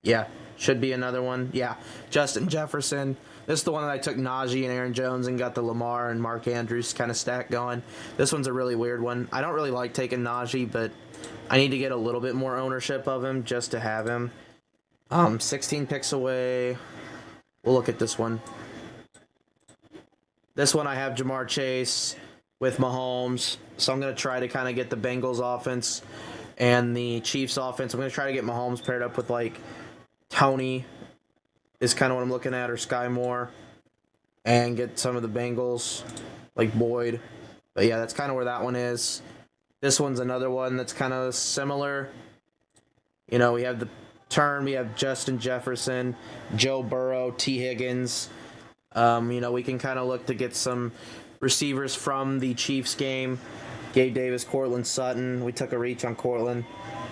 Yeah, should be another one. Yeah, Justin Jefferson. This is the one that I took Najee and Aaron Jones and got the Lamar and Mark Andrews kind of stack going. This one's a really weird one. I don't really like taking Najee, but I need to get a little bit more ownership of him just to have him. 16 picks away. We'll look at this one. This one I have Jamar Chase with Mahomes. So I'm going to try to kind of get the Bengals offense and the Chiefs offense. I'm going to try to get Mahomes paired up with, like, Tony is kind of what I'm looking at, or Sky Moore, and get some of the Bengals, like Boyd. But yeah, that's kind of where that one is. This one's another one that's kind of similar. You know, we have the turn, we have Justin Jefferson, Joe Burrow, T. Higgins. You know, we can kind of look to get some receivers from the Chiefs game. Gabe Davis, Cortland Sutton. We took a reach on Cortland.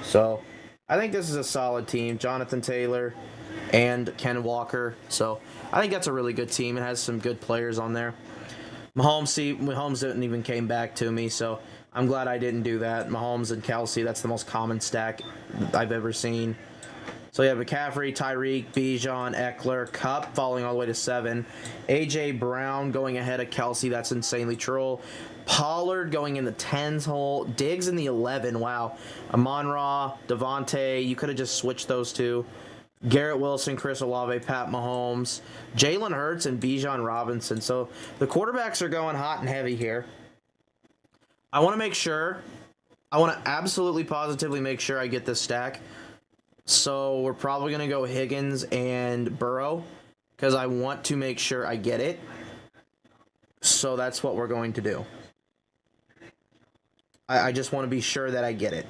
So I think this is a solid team. Jonathan Taylor and Ken Walker. So I think that's a really good team. It has some good players on there. Mahomes didn't even came back to me, so I'm glad I didn't do that. Mahomes and Kelsey, that's the most common stack I've ever seen. So you have McCaffrey, Tyreek, Bijan, Eckler, Kupp falling all the way to 7. A.J. Brown going ahead of Kelsey, that's insanely true. Pollard going in the 10s hole. Diggs in the 11, wow. Amon-Ra, Devontae, you could have just switched those two. Garrett Wilson, Chris Olave, Pat Mahomes, Jalen Hurts, and Bijan Robinson. So the quarterbacks are going hot and heavy here. I want to absolutely positively make sure I get this stack. So we're probably going to go Higgins and Burrow because I want to make sure I get it. So that's what we're going to do. I just want to be sure that I get it.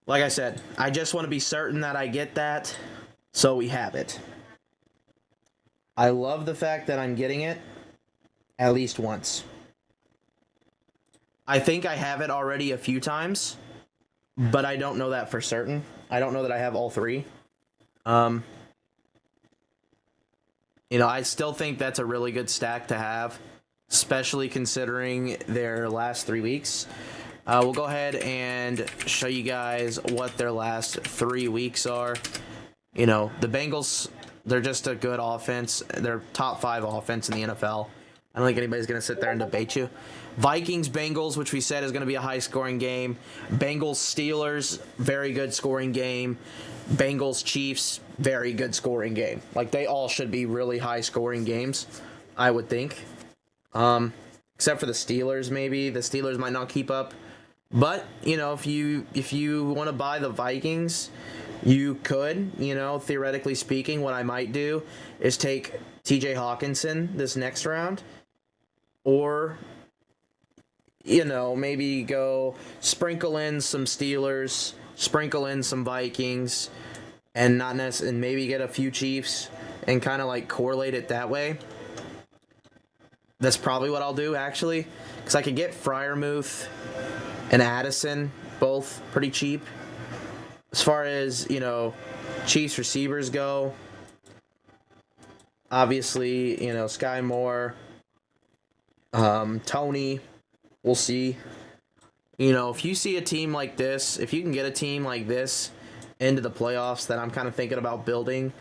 Like I said, I just want to be certain that I get that, so we have it. I love the fact that I'm getting it at least once. I think I have it already a few times, but I don't know that for certain. I don't know that I have all three. You know, I still think that's a really good stack to have, especially considering their last 3 weeks. We'll go ahead and show you guys what their last 3 weeks are. You know, the Bengals, they're just a good offense. They're top 5 offense in the NFL. I don't think anybody's going to sit there and debate you. Vikings, Bengals, which we said is going to be a high-scoring game. Bengals, Steelers, very good scoring game. Bengals, Chiefs, very good scoring game. Like, they all should be really high-scoring games, I would think. Except for the Steelers, maybe. The Steelers might not keep up. But, you know, if you want to buy the Vikings, you could, you know, theoretically speaking. What I might do is take TJ Hawkinson this next round, or, you know, maybe go sprinkle in some Steelers, sprinkle in some Vikings, and and maybe get a few Chiefs and kind of like correlate it that way. That's probably what I'll do, actually, because I could get Freiermuth and Addison, both pretty cheap. As far as, you know, Chiefs receivers go, obviously, you know, Sky Moore, Tony, we'll see. You know, if you see a team like this, if you can get a team like this into the playoffs that I'm kind of thinking about building,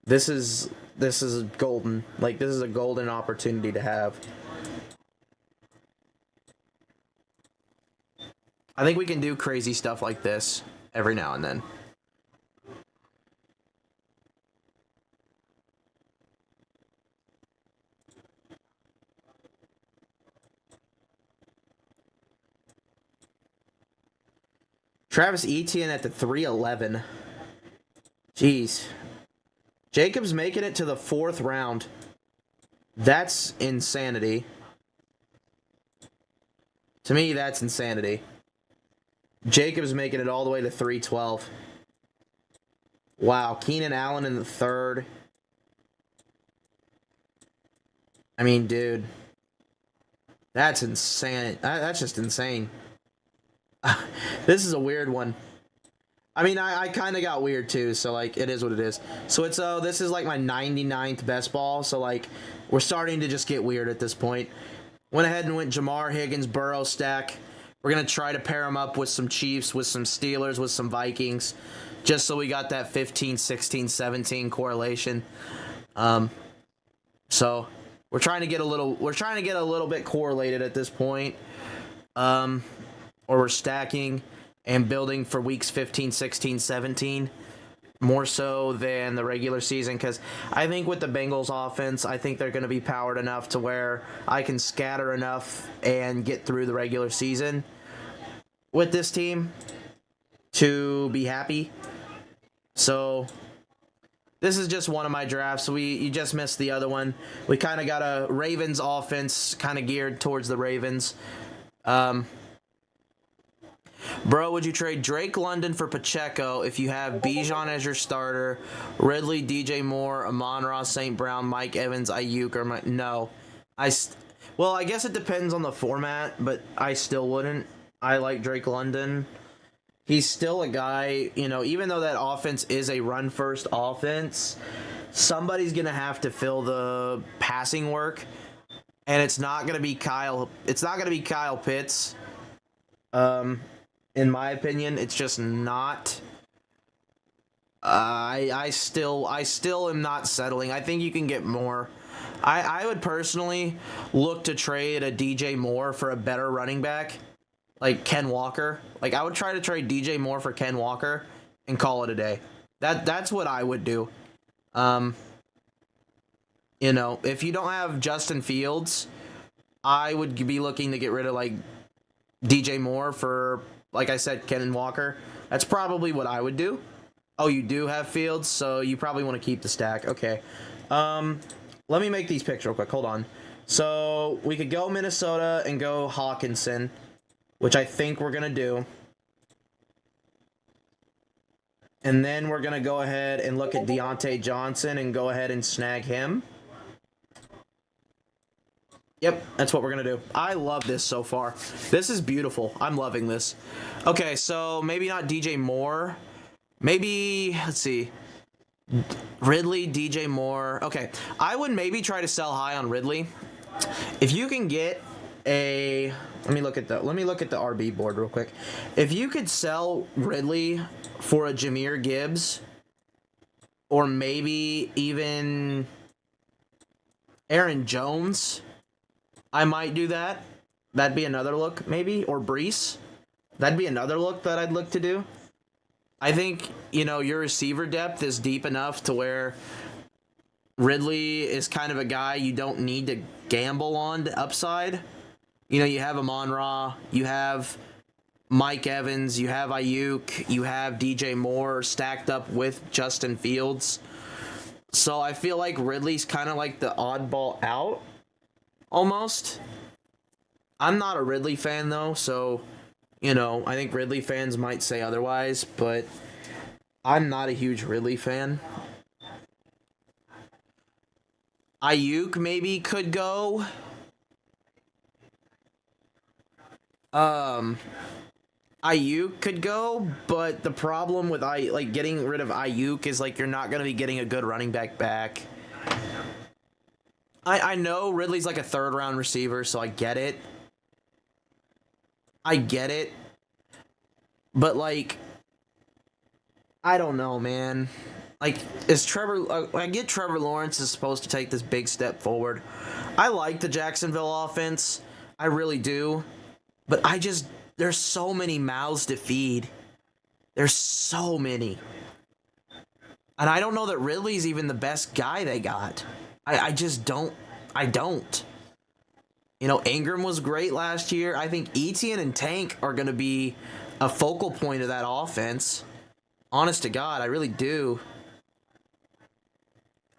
this is golden. Like, this is a golden opportunity to have. I think we can do crazy stuff like this every now and then. Travis Etienne at the 311. Jeez. Jacobs making it to the 4th round. That's insanity. To me, that's insanity. Jacobs making it all the way to 312. Wow, Keenan Allen in the 3rd. I mean, dude. That's insane. That's just insane. This is a weird one. I mean, I kind of got weird too, so, like, it is what it is. So it's this is like my 99th best ball, so, like, we're starting to just get weird at this point. Went ahead and went Jamar, Higgins, Burrow stack. We're going to try to pair him up with some Chiefs, with some Steelers, with some Vikings, just so we got that 15, 16, 17 correlation. So we're trying to get a little bit correlated at this point. Or we're stacking and building for weeks 15, 16, 17 more so than the regular season, because I think with the Bengals offense, I think they're going to be powered enough to where I can scatter enough and get through the regular season with this team to be happy. So this is just one of my drafts. You just missed the other one. We kind of got a Ravens offense kind of geared towards the Ravens. Bro, would you trade Drake London for Pacheco if you have Bijan as your starter, Ridley, DJ Moore, Amon-Ra, St. Brown, Mike Evans, Ayuk, or no? Well, I guess it depends on the format, but I still wouldn't. I like Drake London. He's still a guy, even though that offense is a run-first offense, somebody's going to have to fill the passing work, and it's not going to be Kyle Pitts. In my opinion, it's just not. I still am not settling. I think you can get more. I would personally look to trade a DJ Moore for a better running back, like Ken Walker. Like, I would try to trade DJ Moore for Ken Walker and call it a day. That's what I would do. If you don't have Justin Fields, I would be looking to get rid of like DJ Moore for, like I said, Ken Walker. That's probably what I would do. Oh, you do have Fields, so you probably want to keep the stack. Okay. Let me make these picks real quick. Hold on. So we could go Minnesota and go Hawkinson, which I think we're going to do. And then we're going to go ahead and look at Deontay Johnson and go ahead and snag him. Yep, that's what we're going to do. I love this so far. This is beautiful. I'm loving this. Okay, so maybe not DJ Moore. Maybe, let's see. Ridley, DJ Moore. Okay, I would maybe try to sell high on Ridley. If you can get a... Let me look at the RB board real quick. If you could sell Ridley for a Jahmyr Gibbs, or maybe even Aaron Jones, I might do that. That'd be another look, maybe. Or Brees. That'd be another look that I'd look to do. I think, your receiver depth is deep enough to where Ridley is kind of a guy you don't need to gamble on the upside. You have Amon-Ra, you have Mike Evans, you have Ayuk, you have DJ Moore stacked up with Justin Fields. So I feel like Ridley's kind of like the oddball out. Almost. I'm not a Ridley fan, though, so, I think Ridley fans might say otherwise, but I'm not a huge Ridley fan. Ayuk maybe could go. Ayuk could go, but the problem with getting rid of Ayuk is, you're not going to be getting a good running back. I know Ridley's like a third-round receiver, so I get it. But, I don't know, man. I get Trevor Lawrence is supposed to take this big step forward. I like the Jacksonville offense. I really do. But there's so many mouths to feed. There's so many. And I don't know that Ridley's even the best guy they got. I just don't. I don't. Ingram was great last year. I think Etienne and Tank are going to be a focal point of that offense. Honest to God, I really do.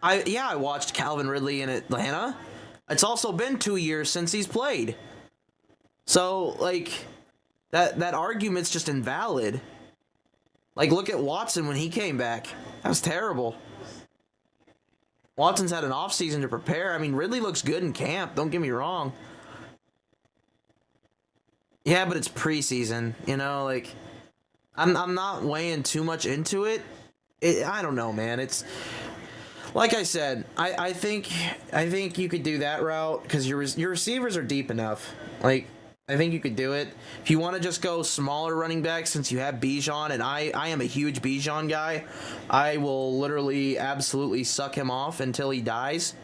I watched Calvin Ridley in Atlanta. It's also been 2 years since he's played. So, that argument's just invalid. Look at Watson when he came back. That was terrible. Watson's had an offseason to prepare. I mean, Ridley looks good in camp. Don't get me wrong. Yeah, but it's preseason. I'm not weighing too much into it. I don't know, man. It's like I said. I think you could do that route because your receivers are deep enough. I think you could do it. If you want to just go smaller running back, since you have Bijan, and I am a huge Bijan guy, I will literally absolutely suck him off until he dies.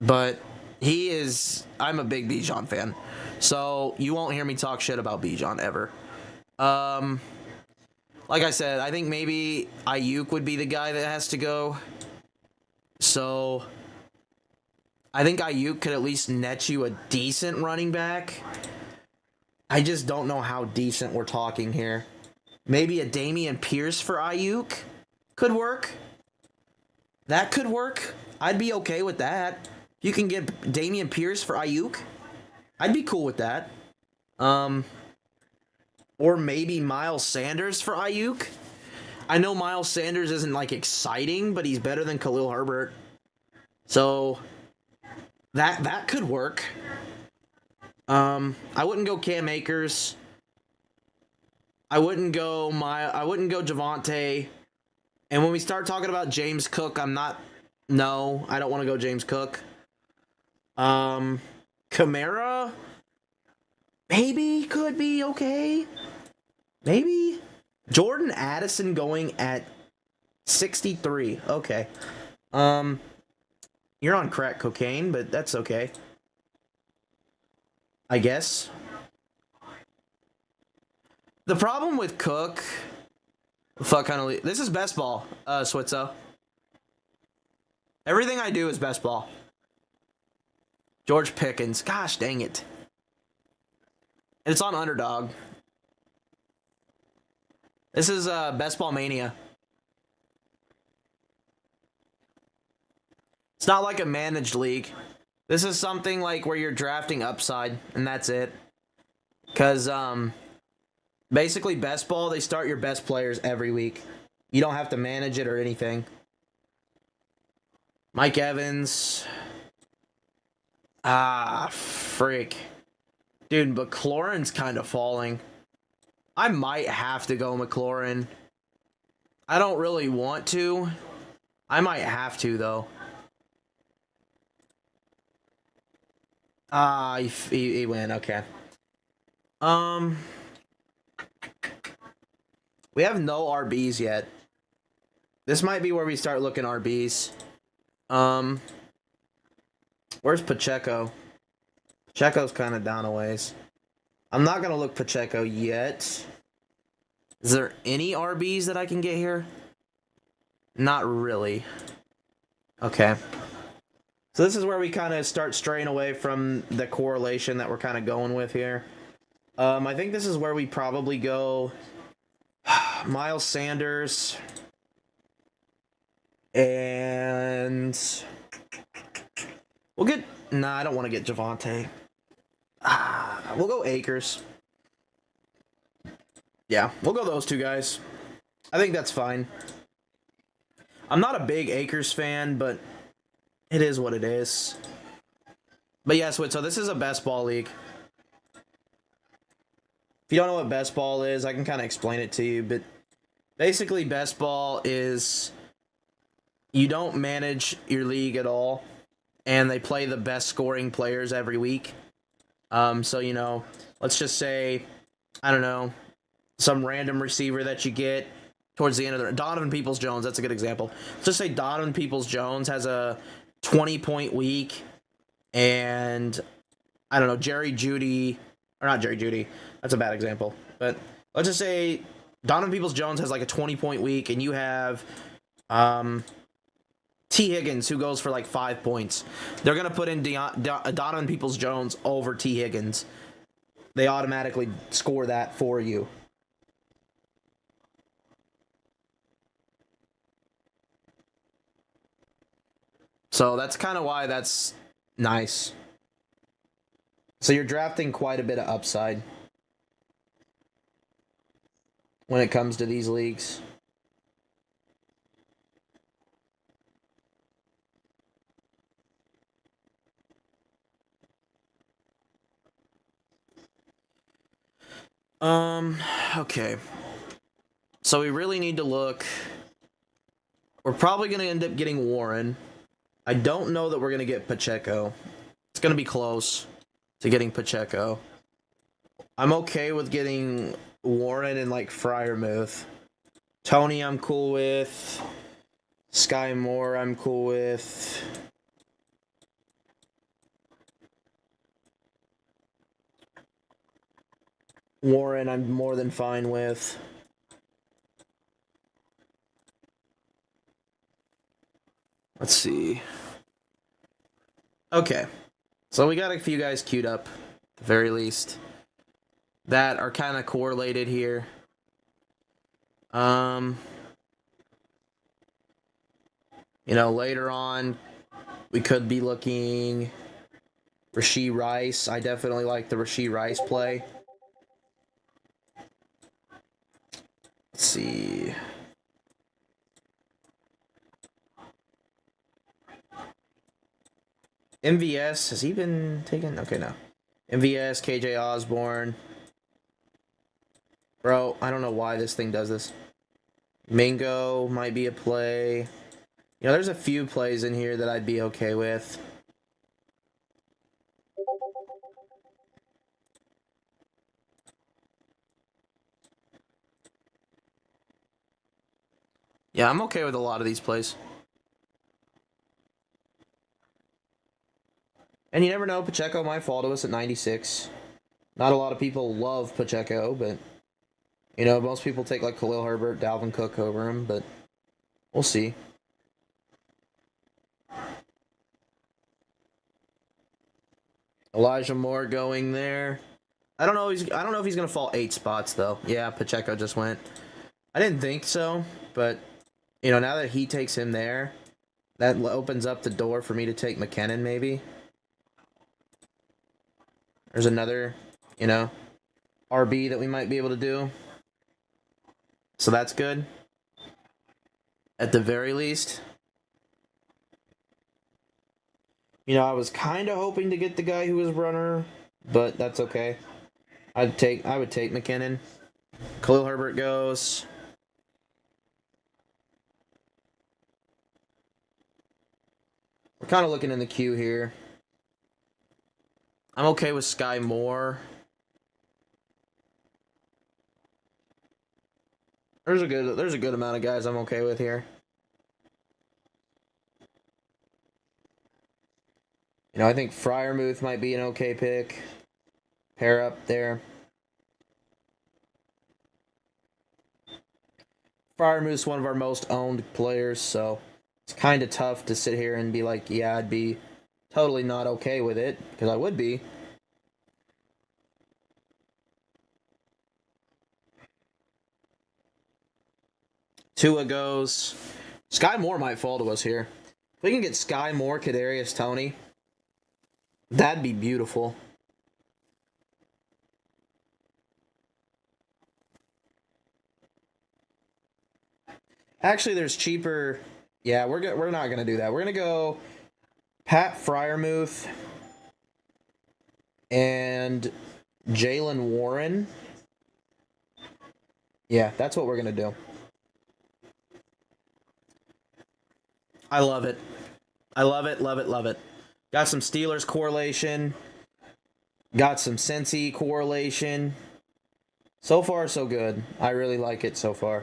But I'm a big Bijan fan. So you won't hear me talk shit about Bijan ever. Like I said, I think maybe Ayuk would be the guy that has to go. So I think Ayuk could at least net you a decent running back. I just don't know how decent we're talking here. Maybe a Dameon Pierce for Ayuk could work. That could work. I'd be okay with that. You can get Dameon Pierce for Ayuk. I'd be cool with that. Or maybe Miles Sanders for Ayuk. I know Miles Sanders isn't like exciting, but he's better than Khalil Herbert. So that could work. I wouldn't go Cam Akers. I wouldn't go Javonte. And when we start talking about James Cook, I don't want to go James Cook. Kamara maybe could be okay. Maybe Jordan Addison going at 63. Okay. You're on crack cocaine, but that's okay. I guess. The problem with Cook, this is best ball, Switzo. Everything I do is best ball. George Pickens, gosh dang it. And it's on Underdog. This is Best Ball Mania. It's not like a managed league. This is something like where you're drafting upside, and that's it. Because, basically, Best Ball, they start your best players every week. You don't have to manage it or anything. Mike Evans. Freak. Dude, McLaurin's kind of falling. I might have to go McLaurin. I don't really want to. I might have to, though. He went, okay. We have no RBs yet. This might be where we start looking RBs. Where's Pacheco? Pacheco's kind of down a ways. I'm not going to look Pacheco yet. Is there any RBs that I can get here? Not really. Okay. So this is where we kind of start straying away from the correlation that we're kind of going with here. I think this is where we probably go Miles Sanders and we'll get... Nah, I don't want to get Javonte. We'll go Akers. Yeah, we'll go those two guys. I think that's fine. I'm not a big Akers fan, but it is what it is. But yeah, so this is a best ball league. If you don't know what best ball is, I can kind of explain it to you, but basically best ball is you don't manage your league at all, and they play the best scoring players every week. So, you know, let's just say, I don't know, some random receiver that you get towards the end of the... Donovan Peoples-Jones, that's a good example. Let's just say Donovan Peoples-Jones has a 20-point week, and, I don't know, Jerry Jeudy... Or not Jerry Jeudy. That's a bad example. But let's just say Donovan Peoples-Jones has like a 20-point week, and you have T. Higgins, who goes for like 5 points. They're going to put in Donovan Peoples-Jones over T. Higgins. They automatically score that for you. So that's kind of why that's nice. So you're drafting quite a bit of upside when it comes to these leagues. Okay. So we really need to look. We're probably going to end up getting Warren. I don't know that we're going to get Pacheco. It's going to be close to getting Pacheco. I'm okay with getting Warren and like Freiermuth. Tony, I'm cool with. Sky Moore, I'm cool with. Warren, I'm more than fine with. Let's see. Okay. So we got a few guys queued up, at the very least, that are kind of correlated here. You know, later on, we could be looking Rashee Rice. I definitely like the Rashee Rice play. Let's see. MVS, has he been taken? Okay, no. MVS, KJ Osborne. Bro, I don't know why this thing does this. Mingo might be a play. You know, there's a few plays in here that I'd be okay with. Yeah, I'm okay with a lot of these plays. And you never know, Pacheco might fall to us at 96. Not a lot of people love Pacheco, but, you know, most people take like Khalil Herbert, Dalvin Cook over him, but we'll see. Elijah Moore going there. I don't know if he's gonna fall 8 spots though. Yeah, Pacheco just went. I didn't think so, but you know, now that he takes him there, that opens up the door for me to take McKinnon maybe. There's another, you know, RB that we might be able to do. So that's good. At the very least. You know, I was kind of hoping to get the guy who was runner, but that's okay. I would take McKinnon. Khalil Herbert goes. We're kind of looking in the queue here. I'm okay with Sky Moore. There's a good amount of guys I'm okay with here. You know, I think Freiermuth might be an okay pick. Pair up there. Freiermuth's one of our most owned players, so it's kind of tough to sit here and be like, yeah, I'd be totally not okay with it, because I would be. Tua goes. Sky Moore might fall to us here. If we can get Sky Moore, Kadarius Toney, that'd be beautiful. Actually, there's cheaper. Yeah, we're not gonna do that. We're gonna go Pat Freiermuth and Jalen Warren. Yeah, that's what we're gonna do. I love it. I love it, love it, love it. Got some Steelers correlation. Got some Cincy correlation. So far, so good. I really like it so far.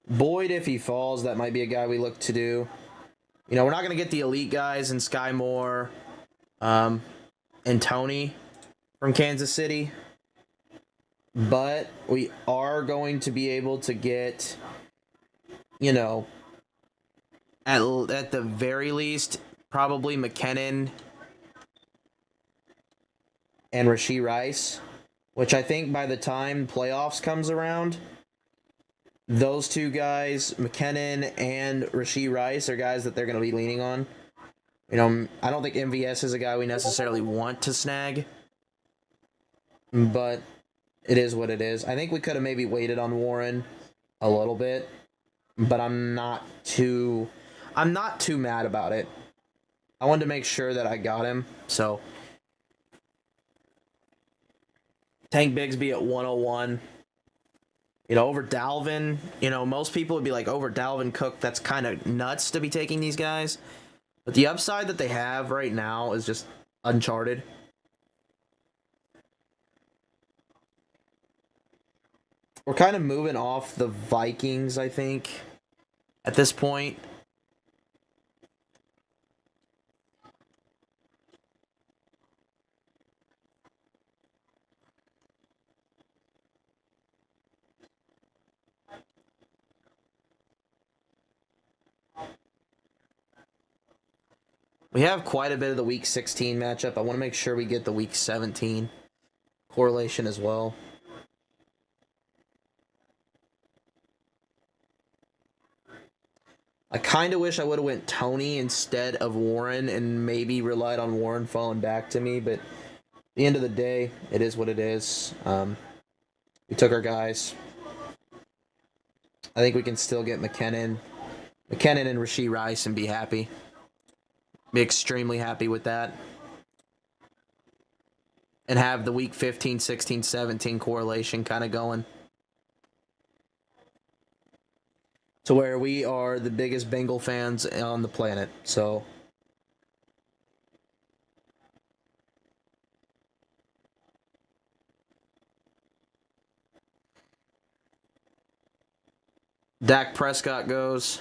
Boyd, if he falls, that might be a guy we look to do. You know, we're not going to get the elite guys in Sky Moore and Toney from Kansas City. But we are going to be able to get, you know, at the very least, probably McKinnon and Rashee Rice, which I think by the time playoffs comes around, those two guys, McKinnon and Rashee Rice, are guys that they're going to be leaning on. You know, I don't think MVS is a guy we necessarily want to snag, but it is what it is. I think we could have maybe waited on Warren a little bit, but I'm not too mad about it. I wanted to make sure that I got him, so Tank Bigsby at 101. You know, over Dalvin, you know, most people would be like, over Dalvin Cook, that's kind of nuts to be taking these guys. But the upside that they have right now is just Uncharted. We're kind of moving off the Vikings, I think, at this point. We have quite a bit of the Week 16 matchup. I want to make sure we get the Week 17 correlation as well. I kind of wish I would have went Tony instead of Warren and maybe relied on Warren falling back to me, but at the end of the day, it is what it is. We took our guys. I think we can still get McKinnon and Rashee Rice and be happy. Be extremely happy with that. And have the Week 15, 16, 17 correlation kind of going. To where we are the biggest Bengal fans on the planet. So Dak Prescott goes.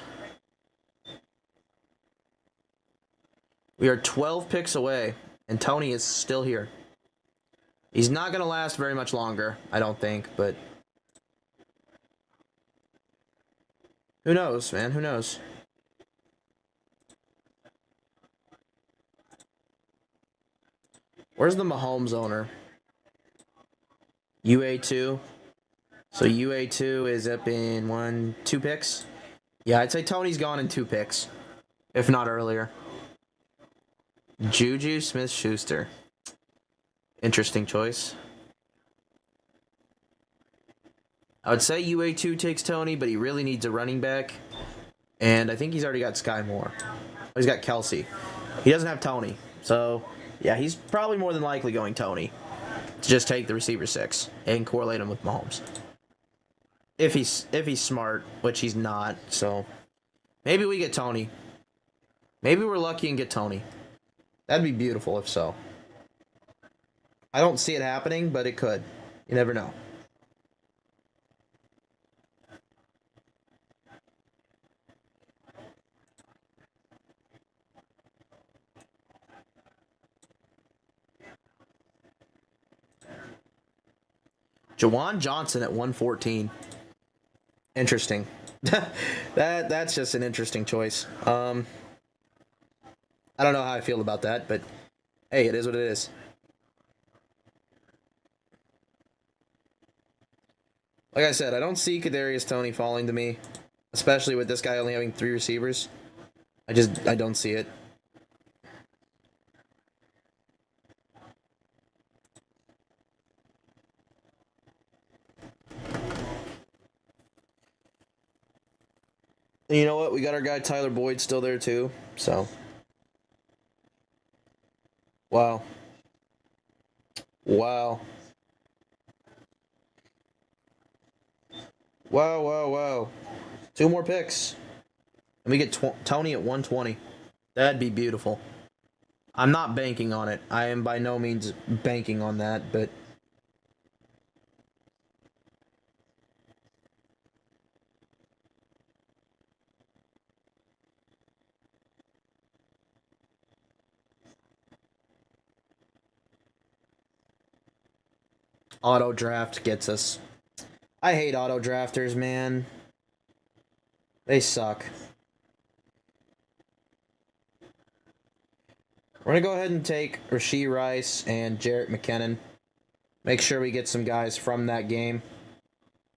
We are 12 picks away, and Tony is still here. He's not going to last very much longer, I don't think, but who knows, man? Who knows? Where's the Mahomes owner? UA2. So UA2 is up in 2 picks. Yeah, I'd say Tony's gone in 2 picks, if not earlier. Juju Smith-Schuster. Interesting choice. I would say UA2 takes Tony, but he really needs a running back. And I think he's already got Sky Moore. He's got Kelsey. He doesn't have Tony. So, yeah, he's probably more than likely going Tony. To just take the receiver 6 and correlate him with Mahomes. If he's smart, which he's not. So, maybe we get Tony. Maybe we're lucky and get Tony. That'd be beautiful if so. I don't see it happening, but it could. You never know. Jawan Johnson at 114. Interesting. That's just an interesting choice. I don't know how I feel about that, but hey, it is what it is. Like I said, I don't see Kadarius Toney falling to me, especially with this guy only having 3 receivers. I don't see it. And you know what? We got our guy Tyler Boyd still there too. So, wow. Wow. Wow, wow, wow. 2 more picks. And we get Tony at 120. That'd be beautiful. I'm not banking on it. I am by no means banking on that, but auto draft gets us. I hate auto drafters, man. They suck. We're going to go ahead and take Rashee Rice and Jarrett McKinnon. Make sure we get some guys from that game.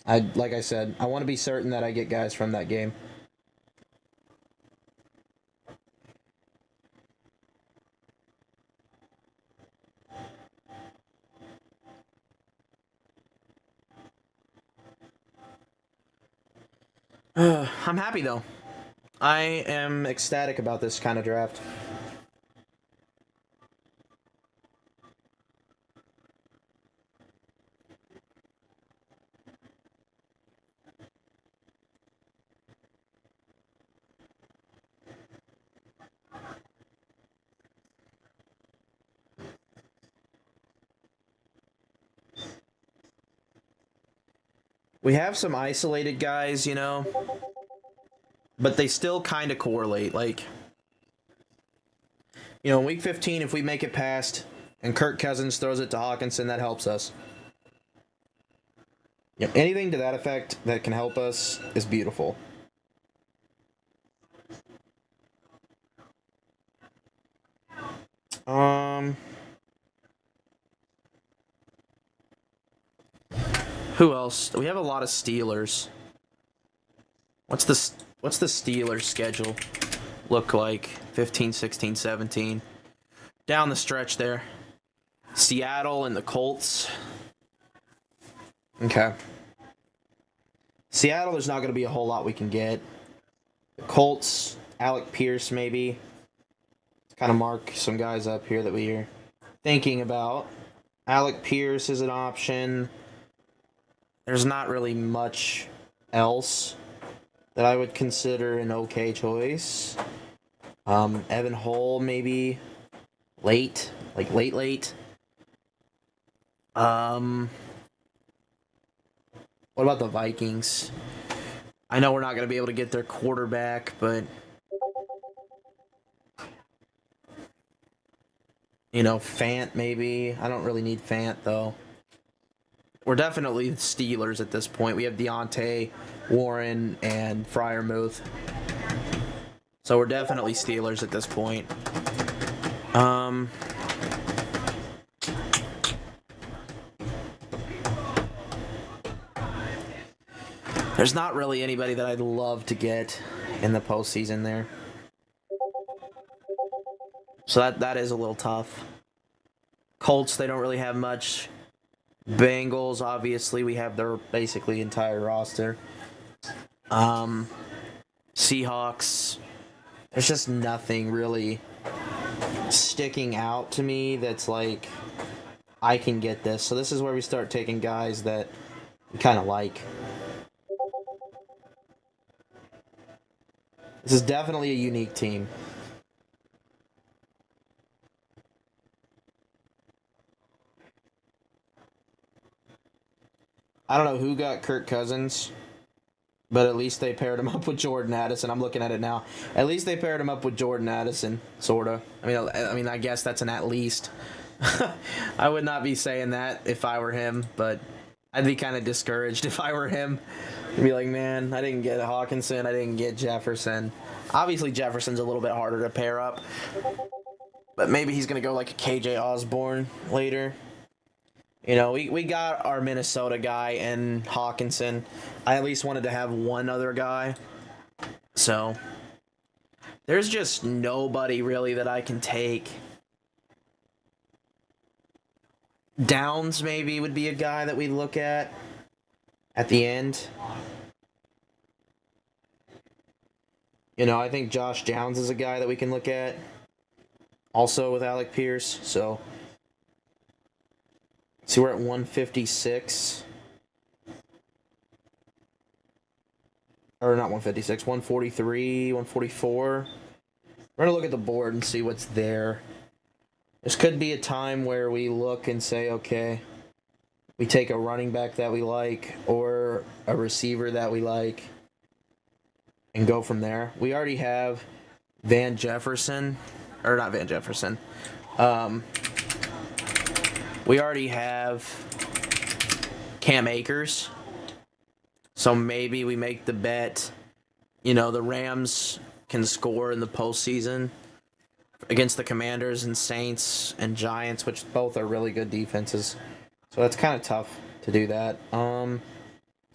Like I said, I want to be certain that I get guys from that game. I'm happy, though. I am ecstatic about this kind of draft. We have some isolated guys, you know, but they still kind of correlate. Like, you know, in week 15, if we make it past and Kirk Cousins throws it to Hawkinson, that helps us. You know, anything to that effect that can help us is beautiful. Who else? We have a lot of Steelers. What's the Steelers schedule look like? 15, 16, 17. Down the stretch there. Seattle and the Colts. Okay. Seattle, there's not going to be a whole lot we can get. The Colts, Alec Pierce maybe. Kind of mark some guys up here that we are thinking about. Alec Pierce is an option. There's not really much else that I would consider an okay choice. Evan Hull maybe late, like late. What about the Vikings? I know we're not going to be able to get their quarterback, but you know, Fant maybe. I don't really need Fant though. We're definitely Steelers at this point. We have Deontay, Warren, and Freiermuth. So we're definitely Steelers at this point. There's not really anybody that I'd love to get in the postseason there. So that is a little tough. Colts, they don't really have much. Bengals, obviously, we have their basically entire roster. Seahawks, there's just nothing really sticking out to me that's like, I can get this. So this is where we start taking guys that we kind of like. This is definitely a unique team. I don't know who got Kirk Cousins, but at least they paired him up with Jordan Addison. I'm looking at it now. At least they paired him up with Jordan Addison, sorta. I mean, I guess that's an at least. I would not be saying that if I were him, but I'd be kind of discouraged if I were him. I'd be like, man, I didn't get Hawkinson, I didn't get Jefferson. Obviously, Jefferson's a little bit harder to pair up, but maybe he's going to go like a KJ Osborne later. You know, we got our Minnesota guy and Hawkinson. I at least wanted to have one other guy. So, there's just nobody really that I can take. Downs maybe would be a guy that we look at the end. You know, I think Josh Downs is a guy that we can look at. Also with Alec Pierce, so... See, we're at 156. Or not 156, 143, 144. We're going to look at the board and see what's there. This could be a time where we look and say, okay, we take a running back that we like or a receiver that we like and go from there. We already have Van Jefferson. Or not Van Jefferson. We already have Cam Akers. So maybe we make the bet, you know, the Rams can score in the postseason against the Commanders and Saints and Giants, which both are really good defenses. So that's kind of tough to do that. To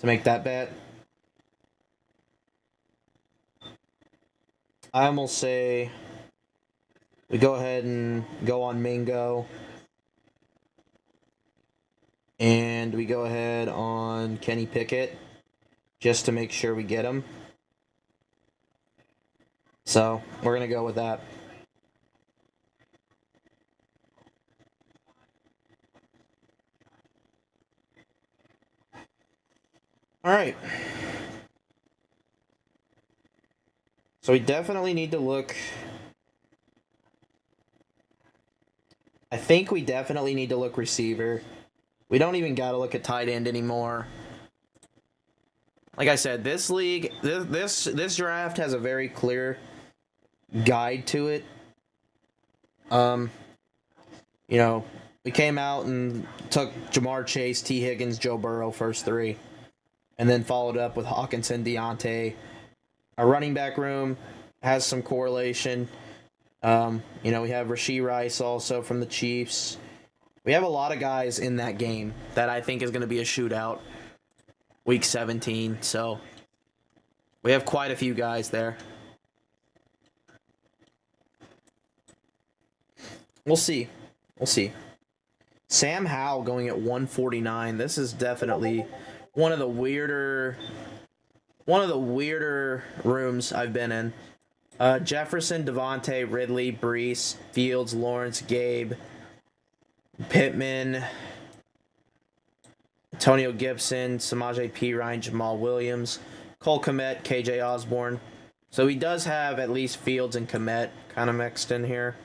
make that bet. I almost say we go ahead and go on Mingo. And we go ahead on Kenny Pickett just to make sure we get him. So, we're going to go with that. All right. So, we definitely need to look... I think we definitely need to look receiver. We don't even got to look at tight end anymore. like I said, this league, this draft has a very clear guide to it. You know, we came out and took Jamar Chase, T. Higgins, Joe Burrow first three, and then followed up with Hawkinson, Deontay. Our running back room has some correlation. You know, we have Rashee Rice also from the Chiefs. We have a lot of guys in that game that I think is going to be a shootout. Week 17, so we have quite a few guys there. We'll see. We'll see. Sam Howell going at 149. This is definitely one of the weirder rooms I've been in. Jefferson, Devontae, Ridley, Brees, Fields, Lawrence, Gabe, Pittman, Antonio Gibson, Samaje Perine, Jamal Williams, Cole Kmet, KJ Osborne. So he does have at least Fields and Kmet kind of mixed in here.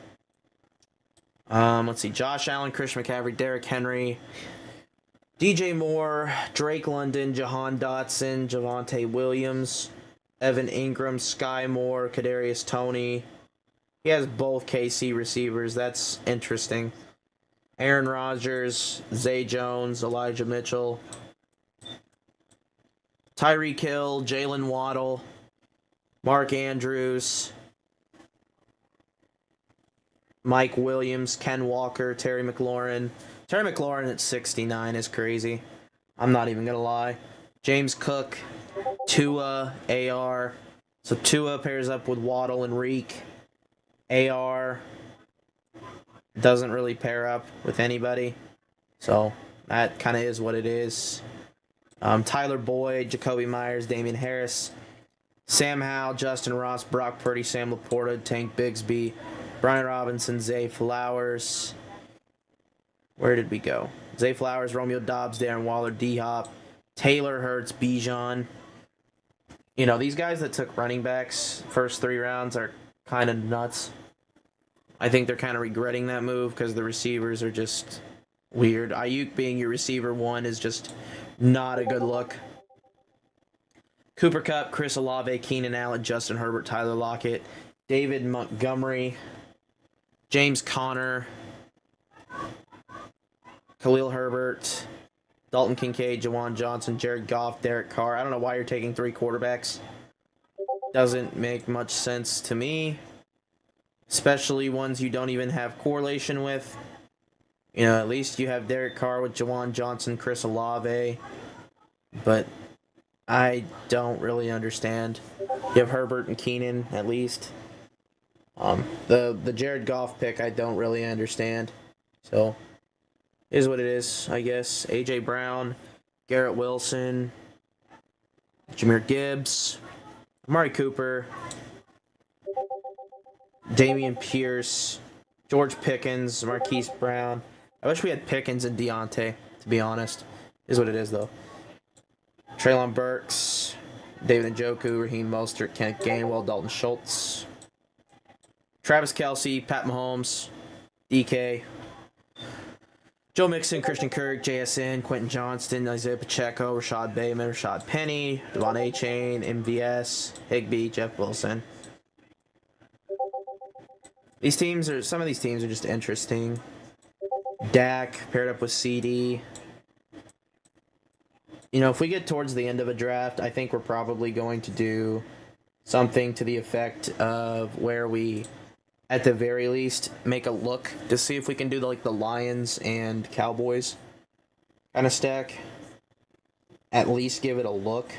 Let's see. Josh Allen, Christian McCaffrey, Derrick Henry, DJ Moore, Drake London, Jahan Dotson, Javonte Williams, Evan Ingram, Sky Moore, Kadarius Toney. He has both KC receivers. That's interesting. Aaron Rodgers, Zay Jones, Elijah Mitchell, Tyreek Hill, Jalen Waddle, Mark Andrews, Mike Williams, Ken Walker, Terry McLaurin. Terry McLaurin at 69 is crazy. I'm not even going to lie. James Cook, Tua, AR. So Tua pairs up with Waddle and Reek. AR doesn't really pair up with anybody. So that kind of is what it is. Tyler Boyd, Jacoby Myers, Damian Harris, Sam Howell, Justin Ross, Brock Purdy, Sam Laporta, Tank Bigsby, Brian Robinson, Zay Flowers. Where did we go? Zay Flowers, Romeo Doubs, Darren Waller, D-Hop, Taylor Hurts, Bijan. You know, these guys that took running backs first 3 rounds are kind of nuts. I think they're kind of regretting that move because the receivers are just weird. Ayuk being your receiver 1 is just not a good look. Cooper Kupp, Chris Olave, Keenan Allen, Justin Herbert, Tyler Lockett, David Montgomery, James Conner, Khalil Herbert, Dalton Kincaid, Jawan Johnson, Jared Goff, Derek Carr. I don't know why you're taking 3 quarterbacks. Doesn't make much sense to me. Especially ones you don't even have correlation with. You know, at least you have Derek Carr with Jawan Johnson, Chris Olave. But I don't really understand. You have Herbert and Keenan, at least. The Jared Goff pick, I don't really understand. So, is what it is, I guess. A.J. Brown, Garrett Wilson, Jahmyr Gibbs, Amari Cooper, Damian Pierce, George Pickens, Marquise Brown. I wish we had Pickens and Deontay, to be honest. Is what it is, though. Treylon Burks, David Njoku, Raheem Mostert, Kenneth Gainwell, Dalton Schultz, Travis Kelce, Pat Mahomes, DK, Joe Mixon, Christian Kirk, JSN, Quentin Johnston, Isaiah Pacheco, Rashad Bateman, Rashad Penny, Devon A-Chain, MVS, Higbee, Jeff Wilson. Some of these teams are just interesting. Dak paired up with CD. You know, if we get towards the end of a draft, I think we're probably going to do something to the effect of where we, at the very least, make a look to see if we can do the Lions and Cowboys kind of stack. At least give it a look.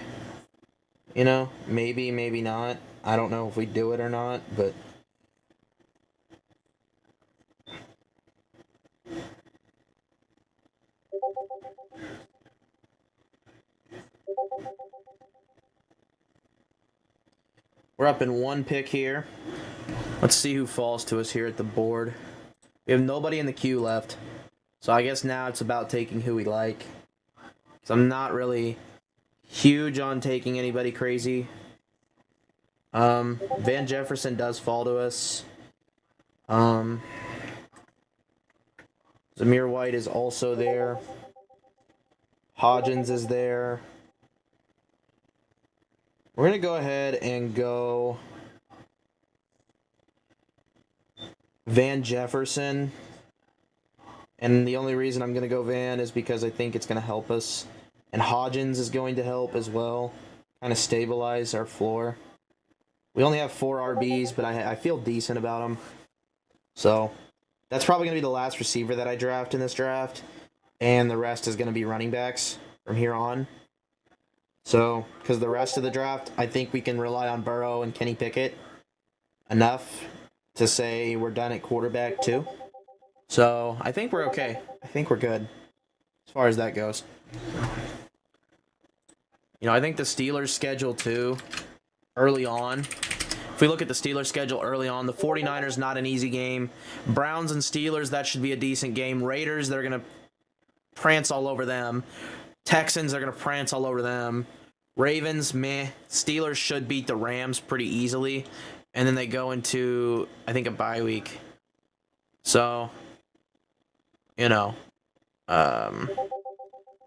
You know, maybe, maybe not. I don't know if we do it or not, but we're up in 1 pick here. Let's see who falls to us here at the board. We have nobody in the queue left. So I guess now it's about taking who we like. So I'm not really huge on taking anybody crazy. Van Jefferson does fall to us. Zamir White is also there. Hodgins is there. We're going to go ahead and go Van Jefferson. And the only reason I'm going to go Van is because I think it's going to help us. And Hodgins is going to help as well. Kind of stabilize our floor. We only have 4 RBs, but I feel decent about them. So that's probably going to be the last receiver that I draft in this draft. And the rest is going to be running backs from here on. So, because the rest of the draft, I think we can rely on Burrow and Kenny Pickett enough to say we're done at quarterback too. So, I think we're okay. I think we're good as far as that goes. You know, I think the Steelers' schedule too, early on. If we look at the Steelers' schedule early on, the 49ers, not an easy game. Browns and Steelers, that should be a decent game. Raiders, they're going to prance all over them. Texans, they're going to prance all over them. Ravens, meh. Steelers should beat the Rams pretty easily. And then they go into, I think, a bye week. So, you know,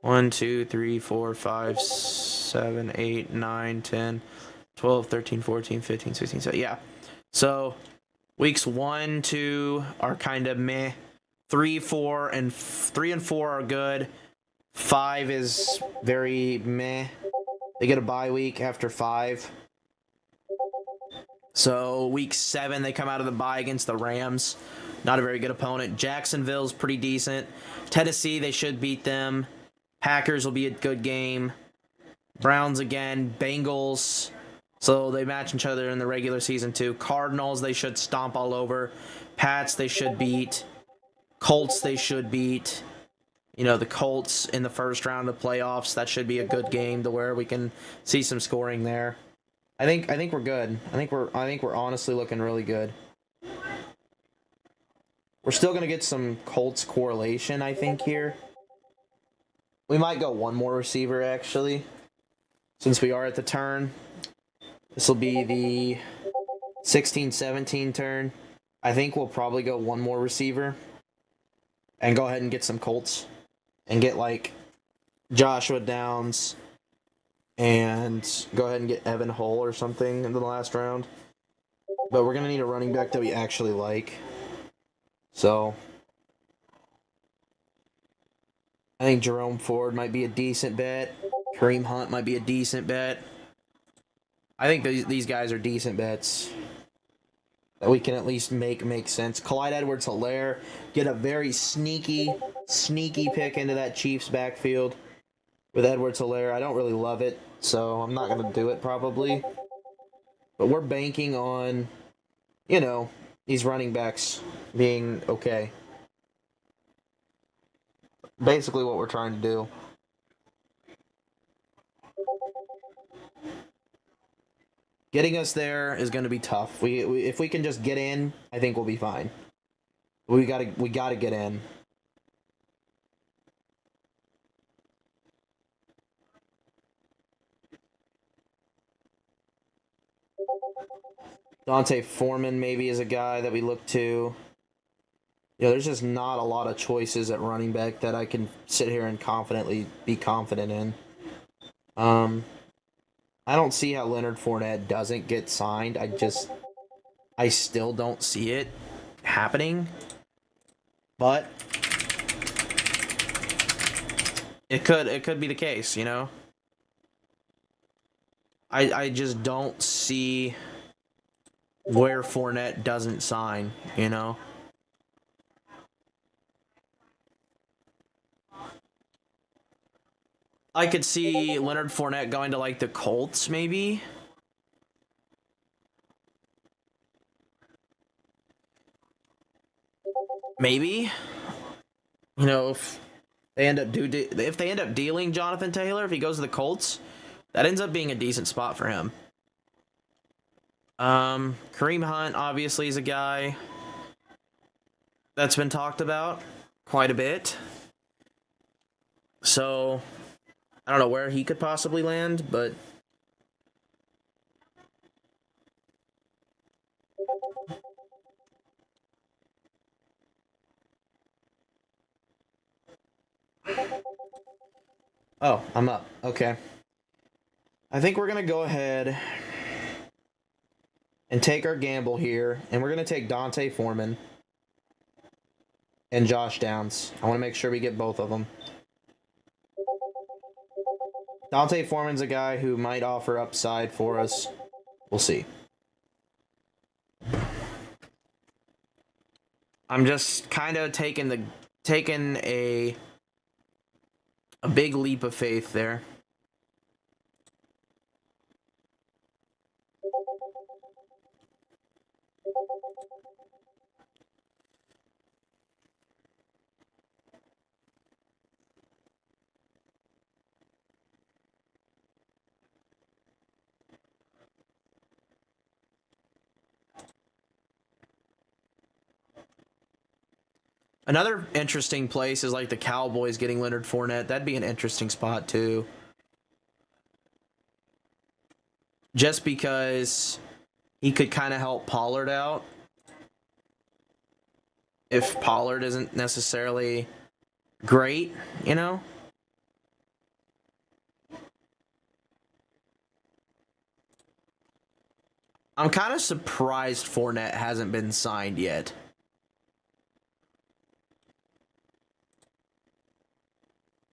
1, 2, 3, 4, 5, 7, 8, 9, 10, 12, 13, 14, 15, 16, 17. Yeah. So, weeks 1, 2 are kind of meh. 3 and 4 are good. 5 is very meh. They get a bye week after 5. So week 7, they come out of the bye against the Rams. Not a very good opponent. Jacksonville's pretty decent. Tennessee, they should beat them. Packers will be a good game. Browns again. Bengals. So they match each other in the regular season too. Cardinals, they should stomp all over. Pats, they should beat. Colts, they should beat. You know, the Colts in the first round of the playoffs, that should be a good game to where we can see some scoring there. I think we're good. I think we're honestly looking really good. We're still going to get some Colts correlation, I think, here. We might go one more receiver, actually, since we are at the turn. This will be the 16-17 turn. I think we'll probably go one more receiver and go ahead and get some Colts. And get, like, Joshua Downs and go ahead and get Evan Hull or something in the last round. But we're going to need a running back that we actually like. So, I think Jerome Ford might be a decent bet. Kareem Hunt might be a decent bet. I think these guys are decent bets that we can at least make sense. Clyde Edwards-Helaire, get a very sneaky pick into that Chiefs backfield with Edwards-Helaire. I don't really love it, so I'm not going to do it probably. But we're banking on, you know, these running backs being okay. Basically what we're trying to do. Getting us there is going to be tough. If we can just get in, I think we'll be fine. We gotta get in. Dante Foreman maybe is a guy that we look to. You know, there's just not a lot of choices at running back that I can sit here and confidently be confident in. I don't see how Leonard Fournette doesn't get signed. I still don't see it happening. But it could be the case, you know? I just don't see where Fournette doesn't sign, you know? I could see Leonard Fournette going to, like, the Colts, maybe. Maybe. You know, if they end up dealing Jonathan Taylor, if he goes to the Colts, that ends up being a decent spot for him. Kareem Hunt obviously is a guy that's been talked about quite a bit. So, I don't know where he could possibly land, but oh, I'm up. Okay. I think we're going to go ahead and take our gamble here, and we're going to take Dante Foreman and Josh Downs. I want to make sure we get both of them. Dante Foreman's a guy who might offer upside for us. We'll see. I'm just kind of taking a big leap of faith there. Another interesting place is like the Cowboys getting Leonard Fournette. That'd be an interesting spot too. Just because he could kind of help Pollard out. If Pollard isn't necessarily great, you know? I'm kind of surprised Fournette hasn't been signed yet.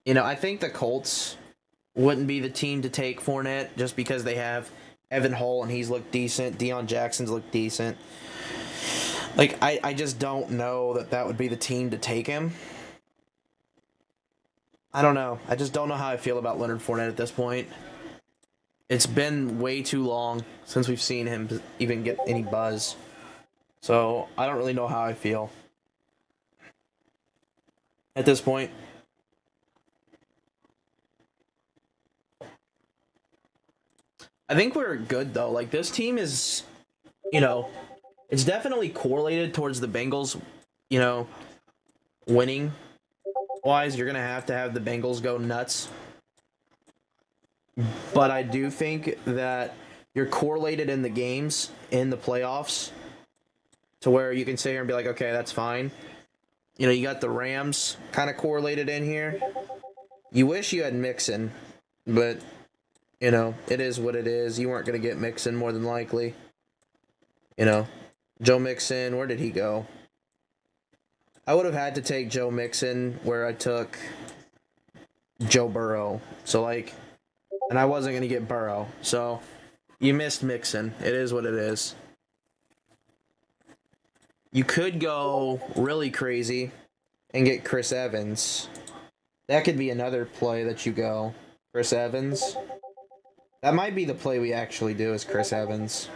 You know, I think the Colts wouldn't be the team to take Fournette just because they have Evan Hull and he's looked decent. Deion Jackson's looked decent. Like, I just don't know that would be the team to take him. I don't know. I just don't know how I feel about Leonard Fournette at this point. It's been way too long since we've seen him even get any buzz. So, I don't really know how I feel at this point. I think we're good, though. Like, this team is, you know, it's definitely correlated towards the Bengals, you know, winning. Wise, you're going to have the Bengals go nuts. But I do think that you're correlated in the games, in the playoffs, to where you can sit here and be like, okay, that's fine. You know, you got the Rams kind of correlated in here. You wish you had Mixon, but... you know, it is what it is. You weren't going to get Mixon more than likely. You know, Joe Mixon, where did he go? I would have had to take Joe Mixon where I took Joe Burrow. So, like, and I wasn't going to get Burrow. So, you missed Mixon. It is what it is. You could go really crazy and get Chris Evans. That could be another play that you go. Chris Evans. That might be the play we actually do is Chris Evans.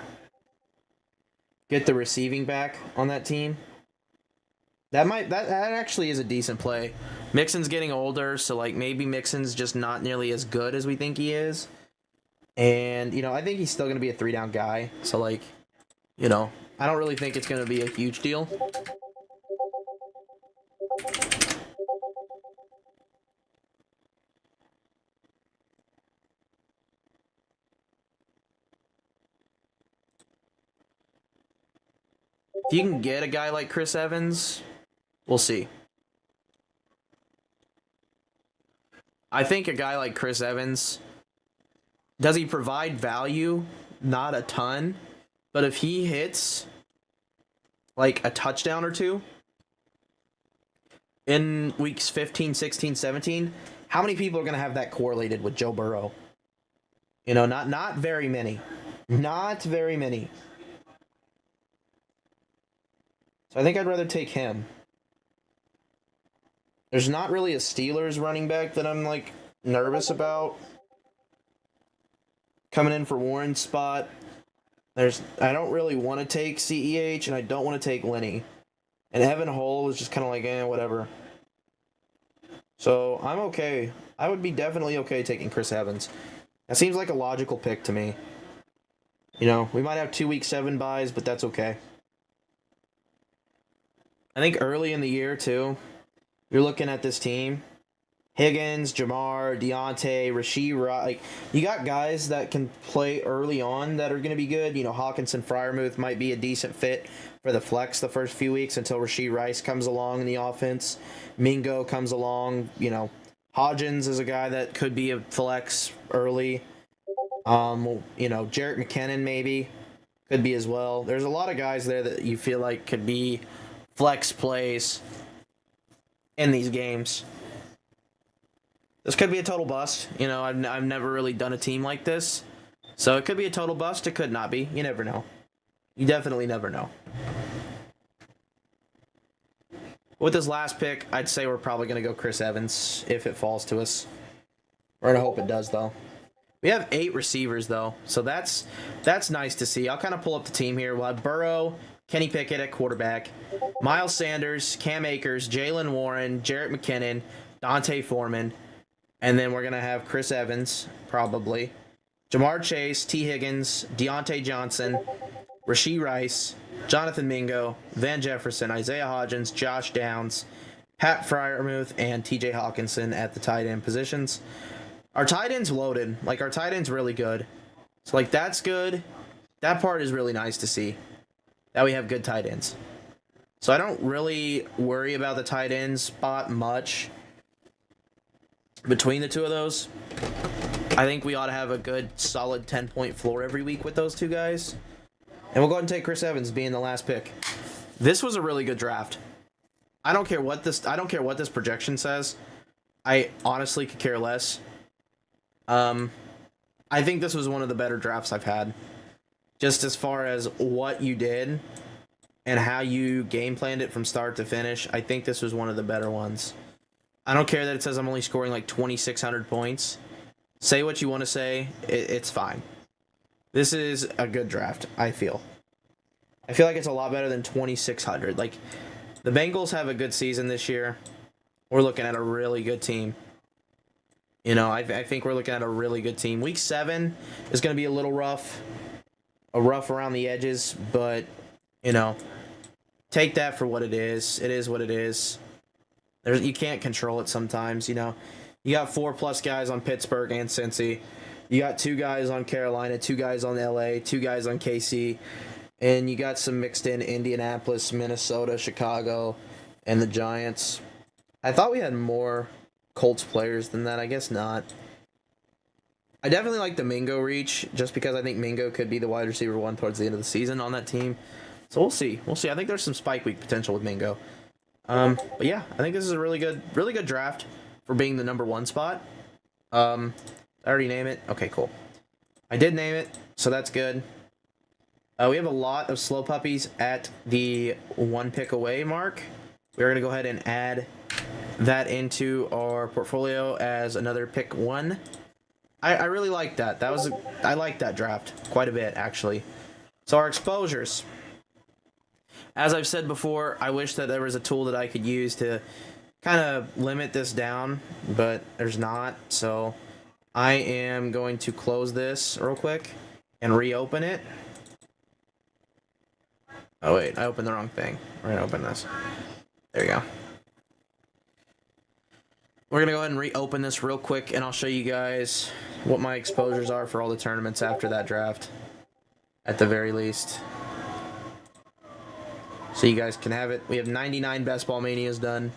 Get the receiving back on that team. That actually is a decent play. Mixon's getting older, so like maybe Mixon's just not nearly as good as we think he is. And, you know, I think he's still going to be a 3-down guy. So like, you know, I don't really think it's going to be a huge deal. If you can get a guy like Chris Evans, we'll see. I think a guy like Chris Evans, does he provide value? Not a ton. But if he hits like a touchdown or two in weeks 15, 16, 17, how many people are going to have that correlated with Joe Burrow? You know, not very many. Not very many. So I think I'd rather take him. There's not really a Steelers running back that I'm, like, nervous about coming in for Warren's spot. I don't really want to take CEH, and I don't want to take Lenny. And Evan Hull was just kind of like, whatever. So I'm okay. I would be definitely okay taking Chris Evans. That seems like a logical pick to me. You know, we might have 2 week 7 buys, but that's okay. I think early in the year, too, you're looking at this team. Higgins, Jamar, Deontay, Rasheed Rice. Like, you got guys that can play early on that are going to be good. You know, Hawkinson, Freiermuth might be a decent fit for the flex the first few weeks until Rasheed Rice comes along in the offense. Mingo comes along. You know, Hodgins is a guy that could be a flex early. You know, Jarrett McKinnon maybe could be as well. There's a lot of guys there that you feel like could be flex plays in these games. This could be a total bust. You know, I've never really done a team like this. So it could be a total bust. It could not be. You never know. You definitely never know. With this last pick, I'd say we're probably going to go Chris Evans if it falls to us. We're going to hope it does, though. We have 8 receivers, though, so that's nice to see. I'll kind of pull up the team here. We'll have Burrow, Kenny Pickett at quarterback, Miles Sanders, Cam Akers, Jalen Warren, Jarrett McKinnon, Dante Foreman, and then we're going to have Chris Evans, probably, Jamar Chase, T. Higgins, Deontay Johnson, Rashee Rice, Jonathan Mingo, Van Jefferson, Isaiah Hodgins, Josh Downs, Pat Freiermuth, and TJ Hawkinson at the tight end positions. Our tight end's loaded. Like, our tight end's really good. So, like, that's good. That part is really nice to see, that we have good tight ends. So I don't really worry about the tight end spot much between the two of those. I think we ought to have a good, solid 10-point floor every week with those two guys. And we'll go ahead and take Chris Evans being the last pick. This was a really good draft. I don't care what this projection says. I honestly could care less. I think this was one of the better drafts I've had. Just as far as what you did and how you game planned it from start to finish, I think this was one of the better ones. I don't care that it says I'm only scoring like 2,600 points. Say what you want to say. It's fine. This is a good draft, I feel. I feel like it's a lot better than 2,600. Like, the Bengals have a good season this year. We're looking at a really good team. You know, I think we're looking at a really good team. Week 7 is going to be a little rough. Rough around the edges, but, you know, take that for what it is. It is what it is. You can't control it sometimes, you know. You got 4+ guys on Pittsburgh and Cincy. You got 2 guys on Carolina, 2 guys on LA, 2 guys on KC. And you got some mixed in Indianapolis, Minnesota, Chicago, and the Giants. I thought we had more Colts players than that. I guess not. I definitely like the Mingo reach, just because I think Mingo could be the wide receiver 1 towards the end of the season on that team. So we'll see. We'll see. I think there's some spike week potential with Mingo. But yeah, I think this is a really good draft for being the number 1 spot. I already named it. Okay, cool. I did name it, so that's good. We have a lot of slow puppies at the 1 pick away mark. We're going to go ahead and add that into our portfolio as another pick 1. I really like that. I like that draft quite a bit, actually. So our exposures. As I've said before, I wish that there was a tool that I could use to kind of limit this down, but there's not. So I am going to close this real quick and reopen it. Oh wait, I opened the wrong thing. We're going to open this. There you go. We're going to go ahead and reopen this real quick, and I'll show you guys what my exposures are for all the tournaments after that draft, at the very least. So you guys can have it. We have 99 Best Ball Manias done.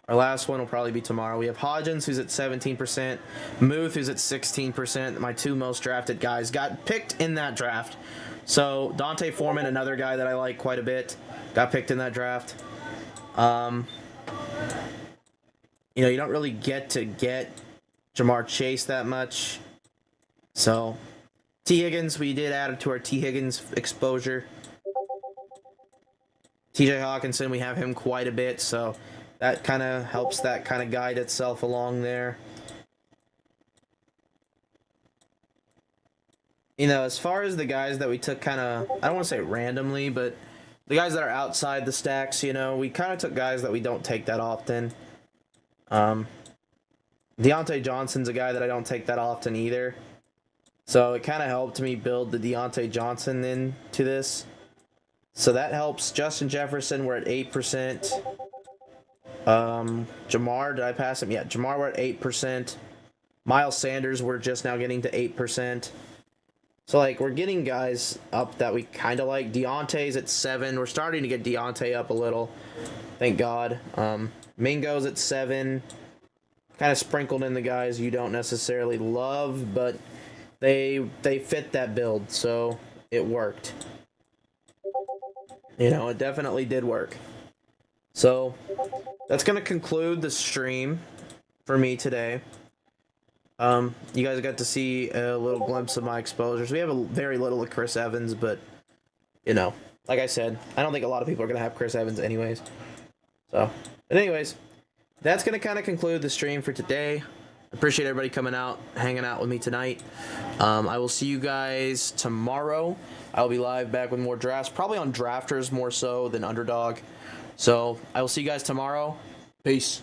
Our last one will probably be tomorrow. We have Hodgins, who's at 17%. Muth, who's at 16%. My 2 most drafted guys got picked in that draft. So Dante Foreman, another guy that I like quite a bit, got picked in that draft. You know, you don't really get Jamar Chase that much. So, T. Higgins, we did add to our T. Higgins exposure. TJ Hawkinson, we have him quite a bit, so that kind of helps that kind of guide itself along there. You know, as far as the guys that we took kind of, I don't want to say randomly, but the guys that are outside the stacks, you know, we kind of took guys that we don't take that often. Deontay Johnson's a guy that I don't take that often either. So it kind of helped me build the Deontay Johnson into this. So that helps. Justin Jefferson, we're at 8%. Jamar, did I pass him? Yeah, Jamar, we're at 8%. Miles Sanders, we're just now getting to 8%. So, like, we're getting guys up that we kind of like. Deontay's at 7. We're starting to get Deontay up a little. Thank God. Mingo's at 7. Kind of sprinkled in the guys you don't necessarily love, but they fit that build, so it worked. You know, it definitely did work. So that's gonna conclude the stream for me today. You guys got to see a little glimpse of my exposures. We have a very little of Chris Evans, but you know, like I said, I don't think a lot of people are gonna have Chris Evans anyways. So, but anyways, that's gonna kind of conclude the stream for today. Appreciate everybody coming out, hanging out with me tonight. I will see you guys tomorrow. I'll be live back with more drafts, probably on Drafters more so than Underdog. So I will see you guys tomorrow. Peace.